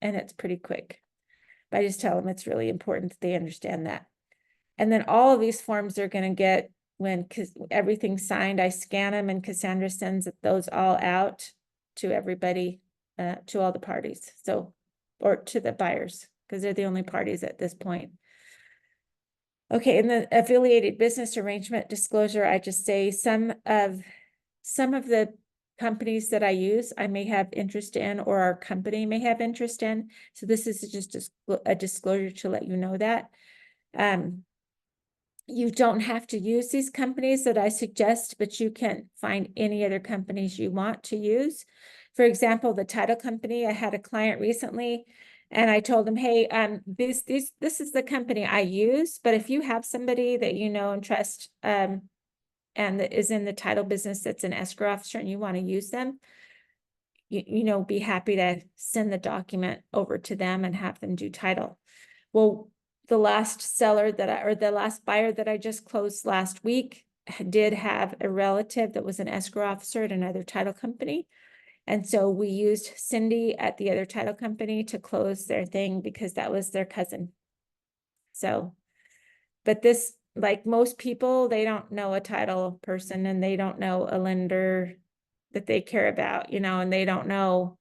And it's pretty quick. But I just tell them it's really important that they understand that. And then all of these forms they're going to get when everything's signed, I scan them and Cassandra sends those all out to everybody, to all the parties. So, or to the buyers, because they're the only parties at this point. Okay, in the affiliated business arrangement disclosure, I just say some of the companies that I use, I may have interest in, or our company may have interest in. So this is just a disclosure to let you know that. You don't have to use these companies that I suggest, but you can find any other companies you want to use. For example, the title company, I had a client recently and I told them, hey, this is the company I use, but if you have somebody that you know and trust, and that is in the title business that's an escrow officer and you want to use them, you know, be happy to send the document over to them and have them do title. Well, the last seller the last buyer that I just closed last week did have a relative that was an escrow officer at another title company. And so we used Cindy at the other title company to close their thing because that was their cousin. So, but this, like most people, they don't know a title person and they don't know a lender that they care about, you know, and they don't know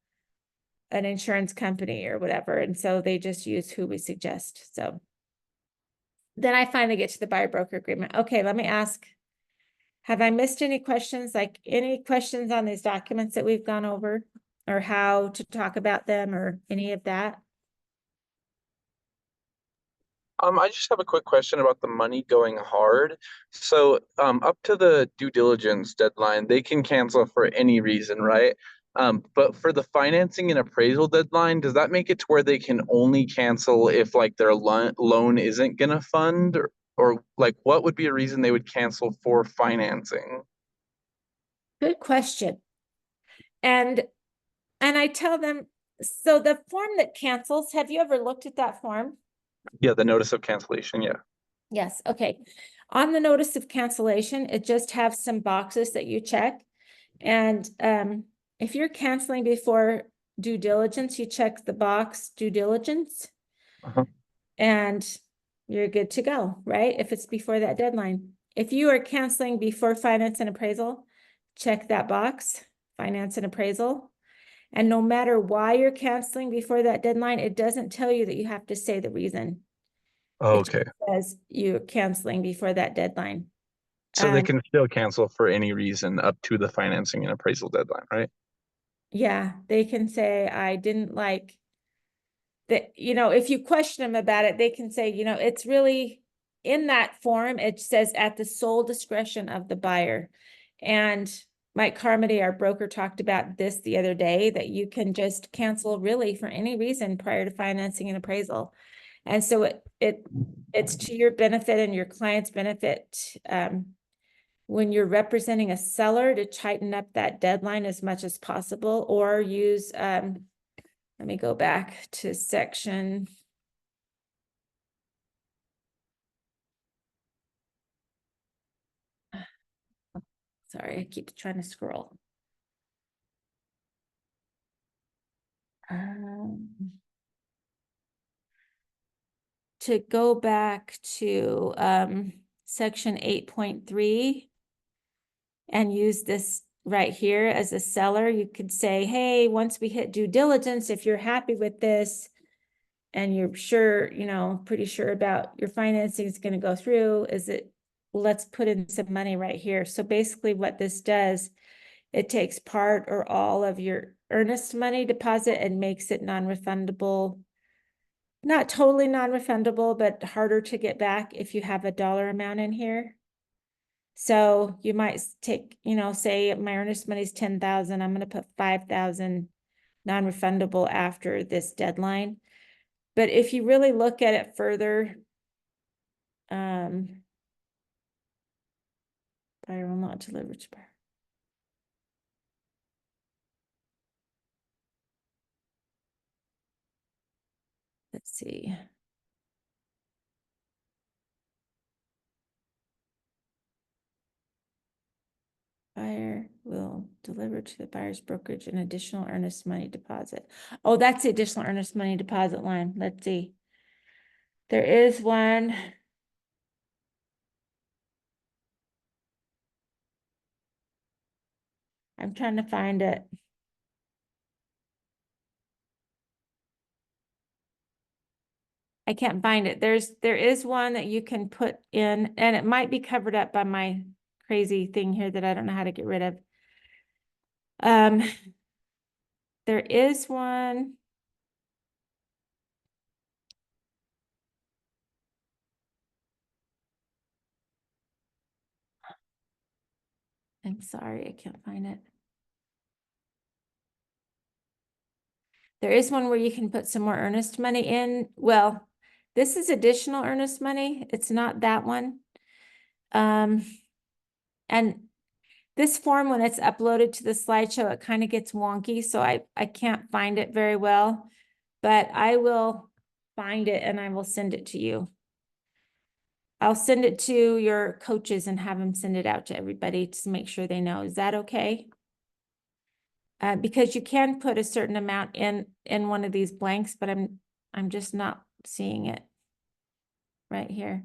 an insurance company or whatever. And so they just use who we suggest. So then I finally get to the buyer broker agreement. Okay, let me ask, have I missed any questions? Like any questions on these documents that we've gone over, or how to talk about them, or any of that? I just have a quick question about the money going hard. So, up to the due diligence deadline, they can cancel for any reason, right? But for the financing and appraisal deadline, does that make it to where they can only cancel if like their loan isn't gonna fund, or like what would be a reason they would cancel for financing? Good question. And I tell them, so the form that cancels, have you ever looked at that form? Yeah, the notice of cancellation, yeah. Yes, okay. On the notice of cancellation, it just has some boxes that you check. And if you're canceling before due diligence, you check the box due diligence. Uh-huh. And you're good to go, right? If it's before that deadline. If you are canceling before finance and appraisal, check that box, finance and appraisal. And no matter why you're canceling before that deadline, it doesn't tell you that you have to say the reason. It Okay, just says you're canceling before that deadline. so they can still cancel for any reason up to the financing and appraisal deadline, right? Yeah, they can say, I didn't like that, you know, if you question them about it, they can say, you know, it's really in that form, it says at the sole discretion of the buyer. And Mike Carmody, our broker, talked about this the other day, that you can just cancel really for any reason prior to financing and appraisal. And so it's to your benefit and your client's benefit, when you're representing a seller, to tighten up that deadline as much as possible, or use, let me go back to section. Sorry, I keep trying to scroll. To go back to section 8.3 and use this right here as a seller, you could say, hey, once we hit due diligence, if you're happy with this and you're sure, you know, pretty sure about your financing is going to go through, let's put in some money right here. So basically what this does, it takes part or all of your earnest money deposit and makes it non-refundable. Not totally non-refundable, but harder to get back if you have a dollar amount in here. So you might take, you know, say my earnest money is 10,000, I'm going to put 5,000 non-refundable after this deadline. But if you really look at it further, buyer will not deliver to buyer. Let's see. Buyer will delivered to the buyer's brokerage an additional earnest money deposit. Oh, that's the additional earnest money deposit line. Let's see. There is one. I'm trying to find it. I can't find it. There is one that you can put in, and it might be covered up by my crazy thing here that I don't know how to get rid of. There is one. I'm sorry, I can't find it. There is one where you can put some more earnest money in. Well, this is additional earnest money. It's not that one. And this form, when it's uploaded to the slideshow, it kind of gets wonky, so I can't find it very well, but I will find it and I will send it to you. I'll send it to your coaches and have them send it out to everybody to make sure they know. Is that okay? Because you can put a certain amount in one of these blanks, but I'm just not seeing it right here.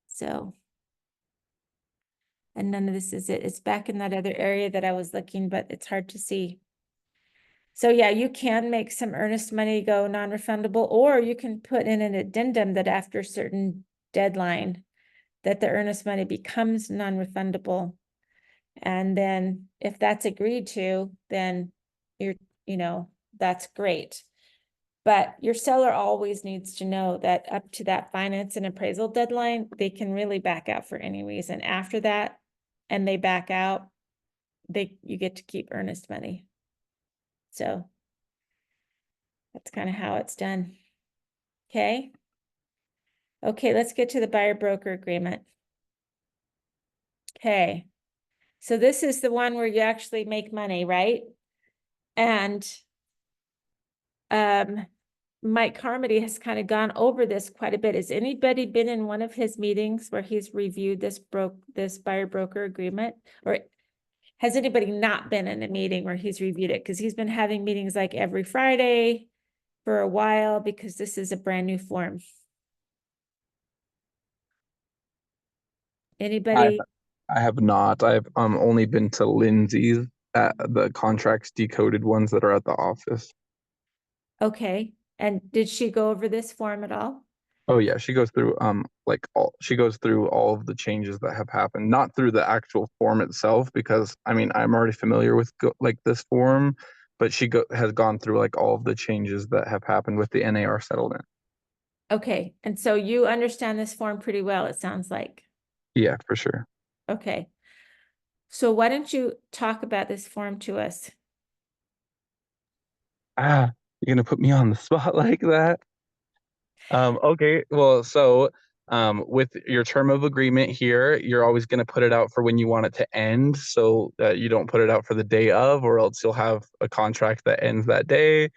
So, and none of this is it. It's back in that other area that I was looking, but it's hard to see. So yeah, you can make some earnest money go non-refundable, or you can put in an addendum that after a certain deadline that the earnest money becomes non-refundable. And then if that's agreed to, then that's great. But your seller always needs to know that up to that finance and appraisal deadline, they can really back out for any reason. After that, and they back out, you get to keep earnest money. So that's kind of how it's done. Okay. Okay, let's get to the buyer broker agreement. Okay. So this is the one where you make money, right? And Mike Carmody has kind of gone over this quite a bit. Has anybody been in one of his meetings where he's reviewed this buyer broker agreement? Or has anybody not been in a meeting where he's reviewed it? Because he's been having meetings like every Friday for a while, because this is a brand new form. Anybody? I have not. I've only been to Lindsay's at the contracts decoded ones that are at the office. Okay. And did she go over this form at all? Oh yeah, she goes through she goes through all of the changes that have happened, not through the actual form itself, because I mean I'm already familiar with this form, but she has gone through like all of the changes that have happened with the NAR settlement. Okay. And so you understand this form pretty well, it sounds like. Yeah, for sure. Okay. So why don't you talk about this form to us? You're gonna put me on the spot like that. Okay, well, so with your term of agreement here, you're always going to put it out for when you want it to end, so that you don't put it out for the day of, or else you'll have a contract that ends that day.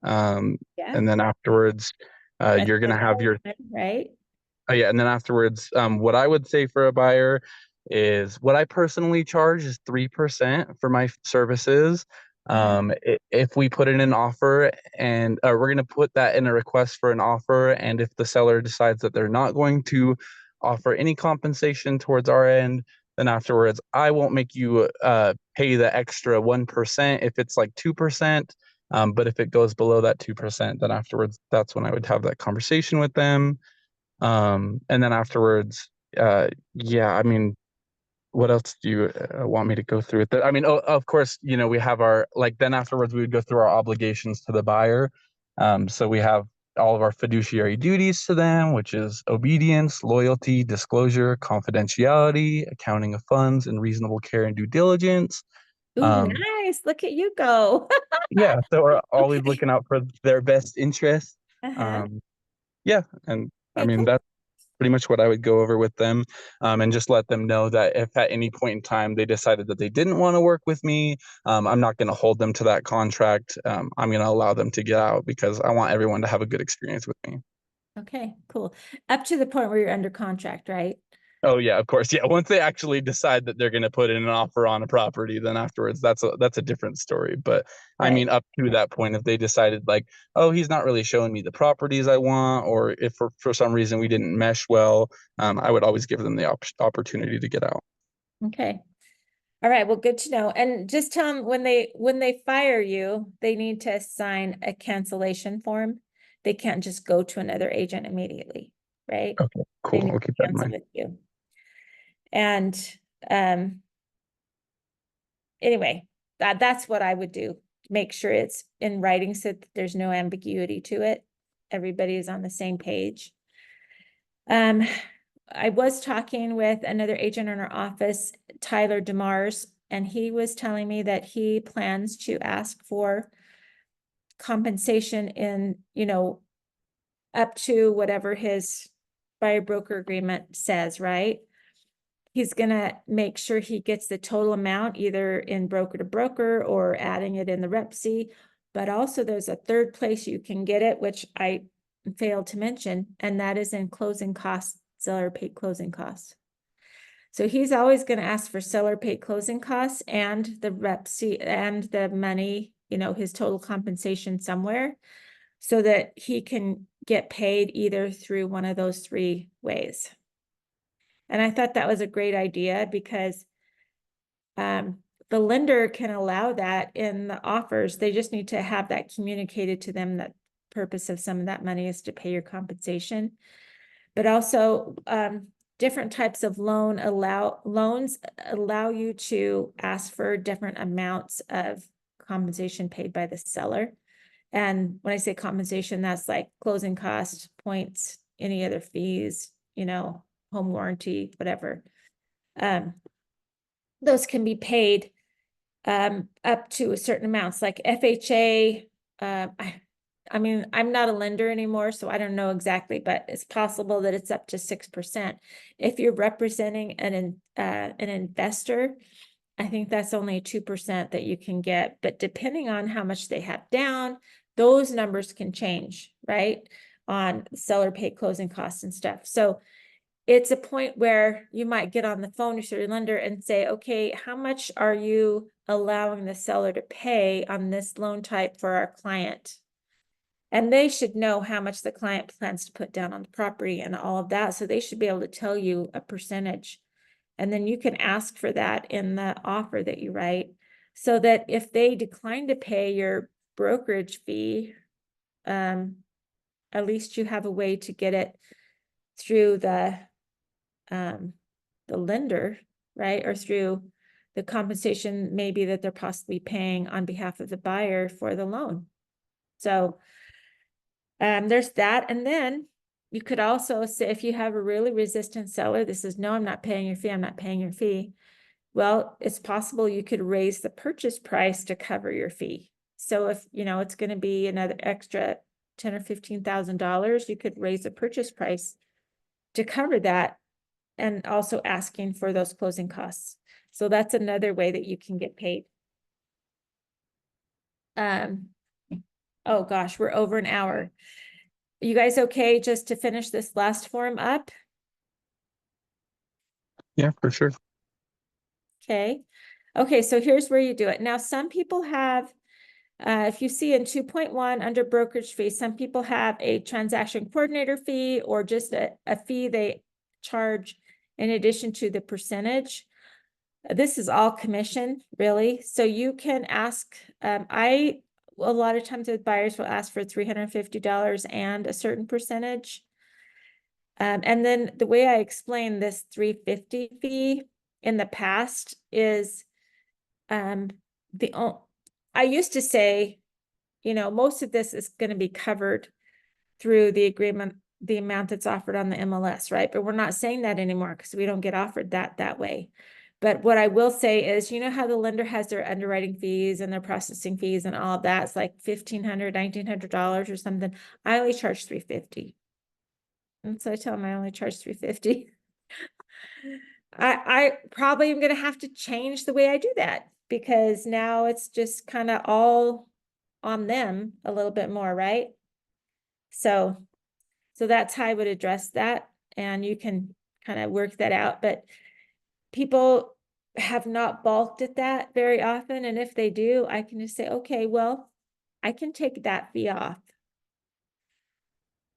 Yeah. And then afterwards, you're going to have your right. yeah, and then afterwards, what I would say for a buyer is what I personally charge is 3% for my services. If we put in an offer and we're going to put that in a request for an offer, and if the seller decides that they're not going to offer any compensation towards our end, then afterwards I won't make you pay the extra 1% if it's like 2%. But if it goes below that 2%, then afterwards that's when I would have that conversation with them. And then afterwards, yeah, I mean, what else do you want me to go through with that? I mean, of course, we have our, like, then afterwards we would go through our obligations to the buyer. So we have all of our fiduciary duties to them, which is obedience, loyalty, disclosure, confidentiality, accounting of funds, and reasonable care and due diligence. Ooh, nice. Look at you go. Yeah, so we're always looking out for their best interest. Uh-huh. Yeah, and I Okay, mean, cool. that's pretty much what I would go over with them, and just let them know that if at any point in time they decided that they didn't want to work with me, I'm not going to hold them to that contract. I'm going to allow them to get out, because I want everyone to have a good experience with me. Okay, cool. Up to the point where you're under contract, right? Oh yeah, of course. Yeah, once they actually decide that they're going to put in an offer on a property, then afterwards that's a different story. But I mean, up to that point, if they decided like, oh, he's not really showing me the properties I want, or if for some reason we didn't mesh well, I would always give them the opportunity to get out. Okay. All right, well, good to know. And just tell them when they fire you, they need to sign a cancellation form. They can't just go to another agent immediately, right? Okay, They cool. need We'll to keep that in cancel mind. with you. And anyway, that's what I would do. Make sure it's in writing so that there's no ambiguity to it. Everybody is on the same page. I was talking with another agent in our office, Tyler DeMars, and he was telling me that he plans to ask for compensation in, up to whatever his buyer broker agreement says, right? He's gonna make sure he gets the total amount either in broker to broker or adding it in the rep C. But also there's a third place you can get it, which I failed to mention, and that is in closing costs, seller paid closing costs. So he's always going to ask for seller paid closing costs and the rep C and the money, his total compensation somewhere, so that he can get paid either through one of those three ways. And I thought that was a great idea because the lender can allow that in the offers. They just need to have that communicated to them, that purpose of some of that money is to pay your compensation. But also different types of loans allow you to ask for different amounts of compensation paid by the seller. And when I say compensation, that's like closing costs, points, any other fees, home warranty, whatever. Those can be paid up to a certain amounts, like FHA. I mean, I'm not a lender anymore, so I don't know exactly, but it's possible that it's up to 6%. If you're representing an investor, I think that's only 2% that you can get. But depending on how much they have down, those numbers can change, right? On seller paid closing costs and stuff. So it's a point where you might get on the phone with your lender and say, okay, how much are you allowing the seller to pay on this loan type for our client? And they should know how much the client plans to put down on the property and all of that. So they should be able to tell you a percentage. And then you can ask for that in the offer that you write, so that if they decline to pay your brokerage fee, at least you have a way to get it through the lender, right? Or through the compensation maybe that they're possibly paying on behalf of the buyer for the loan. So there's that. And then you could also say, if you have a really resistant seller, this is, no, I'm not paying your fee, I'm not paying your fee. Well, it's possible you could raise the purchase price to cover your fee. So if, it's going to be another extra $10,000 or $15,000, you could raise the purchase price to cover that, and also asking for those closing costs. So that's another way that you can get paid. Oh gosh, we're over an hour. You guys okay just to finish this last form up? Yeah, for sure. Okay. Okay, so here's where you do it. Now, some people have, if you see in 2.1 under brokerage fee, some people have a transaction coordinator fee or just a fee they charge in addition to the percentage. This is all commission, really. So you can ask, a lot of times the buyers will ask for $350 and a certain percentage. And then the way I explain this $350 fee in the past is, I used to say, most of this is going to be covered through the agreement, the amount that's offered on the MLS, right? But we're not saying that anymore because we don't get offered that way. But what I will say is, how the lender has their underwriting fees and their processing fees and all of that. It's like $1,500, $1,900 or something. I only charge $350. And so I tell them I only charge $350. I probably am going to have to change the way I do that, because now it's just kind of all on them a little bit more, right? So that's how I would address that. And you can kind of work that out, but people have not balked at that very often. And if they do, I can just say, okay, well, I can take that fee off.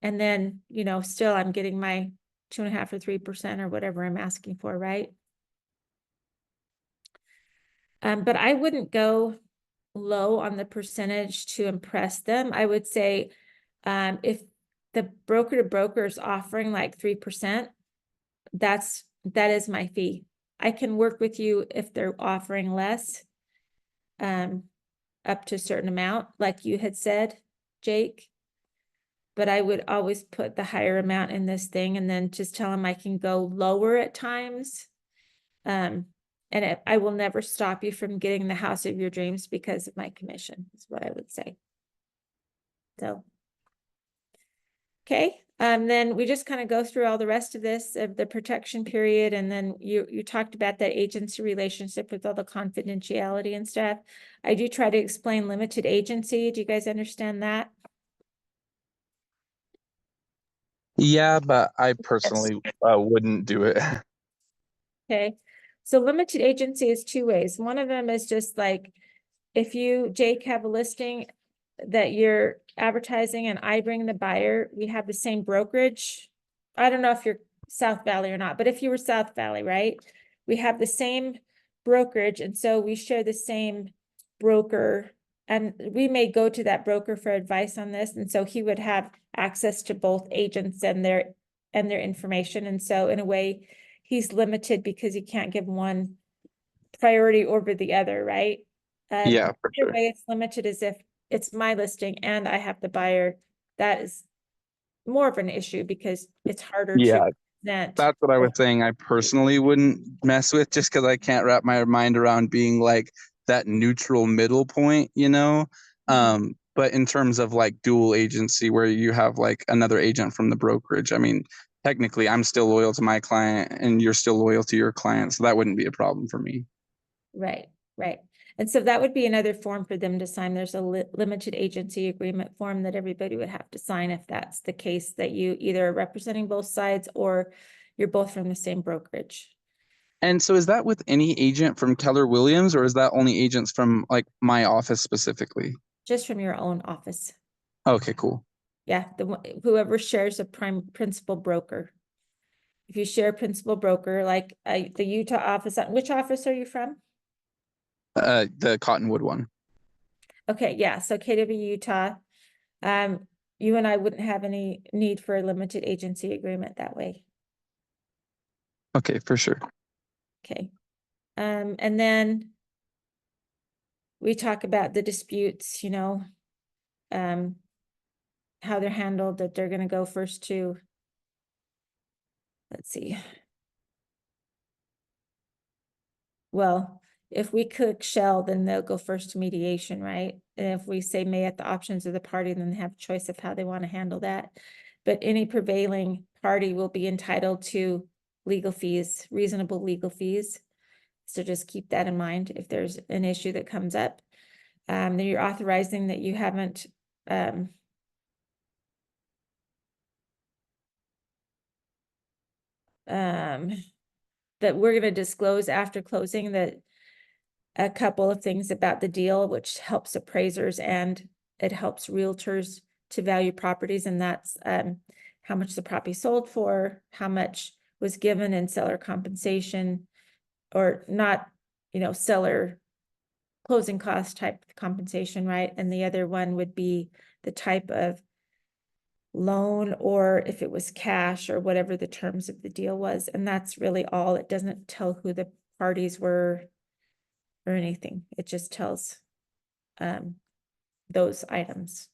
And then, you know, still I'm getting my 2.5 or 3% or whatever I'm asking for, right? But I wouldn't go low on the percentage to impress them. I would say, if the broker to broker is offering like 3%, that is my fee. I can work with you if they're offering less, up to a certain amount, like you had said, Jake. But I would always put the higher amount in this thing and then just tell them I can go lower at times. And I will never stop you from getting the house of your dreams because of my commission, is what I would say. So, okay, then we just kind of go through all the rest of this, of the protection period, and then you talked about that agency relationship with all the confidentiality and stuff. I do try to explain limited agency. Do you guys understand that? Yeah, but I personally wouldn't do it. Okay, so limited agency is two ways. One of them is just like, if you, Jake, have a listing that you're advertising and I bring the buyer, we have the same brokerage. I don't know if you're South Valley or not, but if you were South Valley, right? We have the same brokerage, and so we share the same broker, and we may go to that broker for advice on this, and so he would have access to both agents and their information, and so in a way, he's limited because he can't give one priority over the other, right? Yeah, for The sure. way it's limited is if it's my listing and I have the buyer, that is more of an issue because it's harder Yeah, to present. that's what I was saying. I personally wouldn't mess with, just because I can't wrap my mind around being like that neutral middle point, you know? But in terms of like dual agency where you have like another agent from the brokerage, I mean, technically I'm still loyal to my client and you're still loyal to your client. So that wouldn't be a problem for me. Right, right. And so that would be another form for them to sign. There's a limited agency agreement form that everybody would have to sign if that's the case, that you either are representing both sides or you're both from the same brokerage. And so is that with any agent from Keller Williams, or is that only agents from like my office specifically? Just from your own office. Okay, cool. Yeah, whoever shares a principal broker. If you share a principal broker, like the Utah office, which office are you from? The Cottonwood one. Okay, yeah, so KW Utah, you and I wouldn't have any need for a limited agency agreement that way. Okay, for sure. Okay, and then we talk about the disputes, you know, how they're handled, that they're gonna go first to, let's see. Well, if we cook shell, then they'll go first to mediation, right? And if we say may at the options of the party, then they have a choice of how they want to handle that. But any prevailing party will be entitled to legal fees, reasonable legal fees. So just keep that in mind if there's an issue that comes up. Then you're authorizing that you haven't that we're going to disclose after closing that a couple of things about the deal, which helps appraisers and it helps realtors to value properties. And that's how much the property sold for, how much was given in seller compensation, or not, you know, seller closing cost type compensation, right? And the other one would be the type of loan, or if it was cash, or whatever the terms of the deal was. And that's really all. It doesn't tell who the parties were or anything. It just tells those items.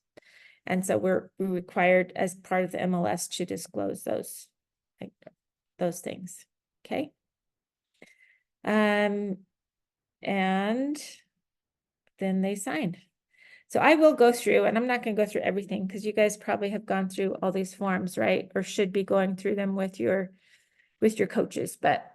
And so we're required as part of the MLS to disclose those, like, those things. Okay. And then they signed. So I will go through, and I'm not going to go through everything because you guys probably have gone through all these forms, right? Or should be going through them with your coaches, but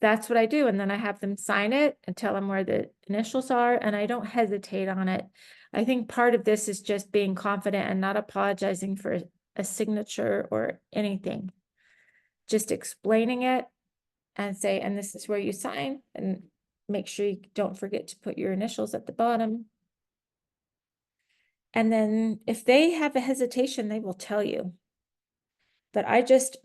that's what I do. And then I have them sign it and tell them where the initials are, and I don't hesitate on it. I think part of this is just being confident and not apologizing for a signature or anything. just explaining it and say, and this is where you sign, and make sure you don't forget to put your initials at the bottom. And then if they have a hesitation, they will tell you. But I just,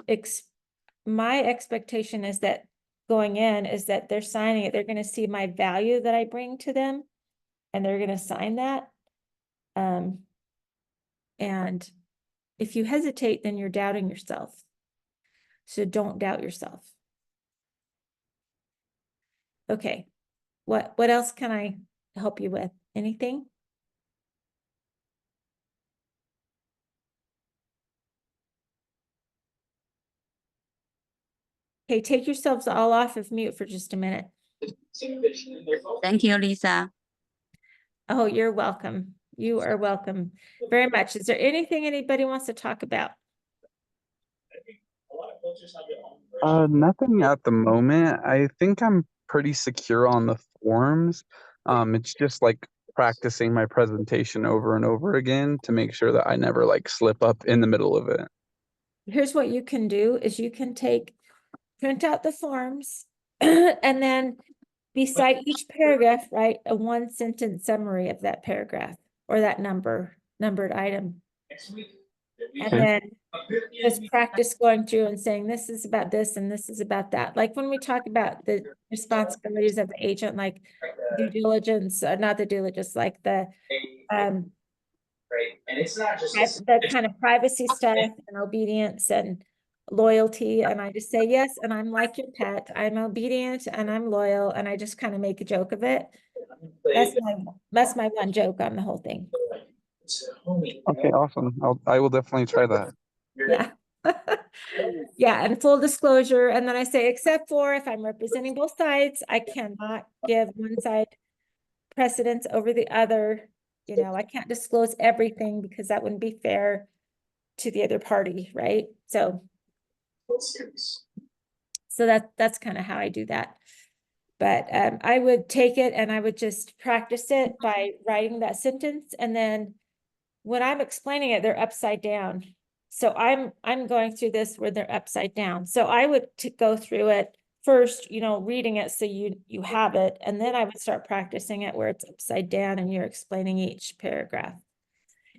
my expectation is that going in is that they're signing it. They're going to see my value that I bring to them, and they're going to sign that. And if you hesitate, then you're doubting yourself. So don't doubt yourself. Okay. What else can I help you with? Anything? Okay, take yourselves all off of mute for just a minute. Thank you, Lisa. Oh, you're welcome. You are welcome very much. Is there anything anybody wants to talk about? Nothing at the moment. I think I'm pretty secure on the forms. It's just like practicing my presentation over and over again to make sure that I never like slip up in the middle of it. Here's what you can do is you can print out the forms and then beside each paragraph, write a 1-sentence summary of that paragraph or that numbered item. And then just practice going through and saying, this is about this and this is about that. Like when we talk about the responsibilities of the agent, like due diligence, not the due diligence, like the the kind of privacy stuff and obedience and loyalty. And I just say, yes, and I'm like your pet. I'm obedient and I'm loyal. And I just kind of make a joke of it. That's my one joke on the whole thing. Okay, awesome. I will definitely try that. Yeah. Yeah, and full disclosure. And then I say, except for if I'm representing both sides, I cannot give one side precedence over the other. You know, I can't disclose everything because that wouldn't be fair to the other party, right? So that's kind of how I do that. But I would take it and I would just practice it by writing that sentence. And then when I'm explaining it, they're upside down. So I'm going through this where they're upside down. So I would go through it first, you know, reading it so you have it, and then I would start practicing it where it's upside down and you're explaining each paragraph.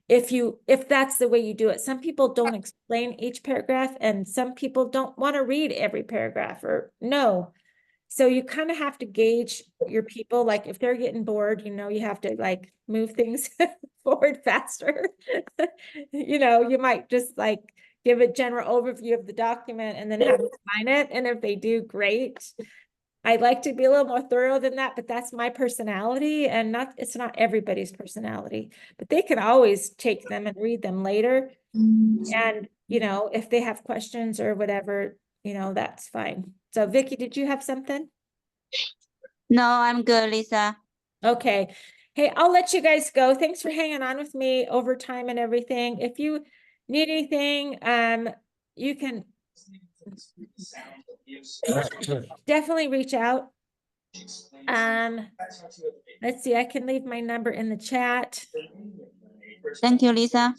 If that's the way you do it. Some people don't explain each paragraph, and some people don't want to read every paragraph or no. So you kind of have to gauge your people. Like if they're getting bored, you know, you have to like move things forward faster. You know, you might just like give a general overview of the document and then have them sign it. And if they do, great. I like to be a little more thorough than that, but that's my personality, and it's not everybody's personality, but they can always take them and read them later. And, you know, if they have questions or whatever, you know, that's fine. So Vicky, did you have something? No, I'm good, Lisa. Okay. Hey, I'll let you guys go. Thanks for hanging on with me over time and everything. If you need anything, you can definitely reach out. Let's see, I can leave my number in the chat. Thank you, Lisa.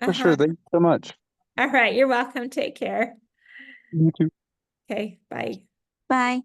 For sure. Thank you so much. All right, you're welcome. Take care. You too. Okay, bye. Bye.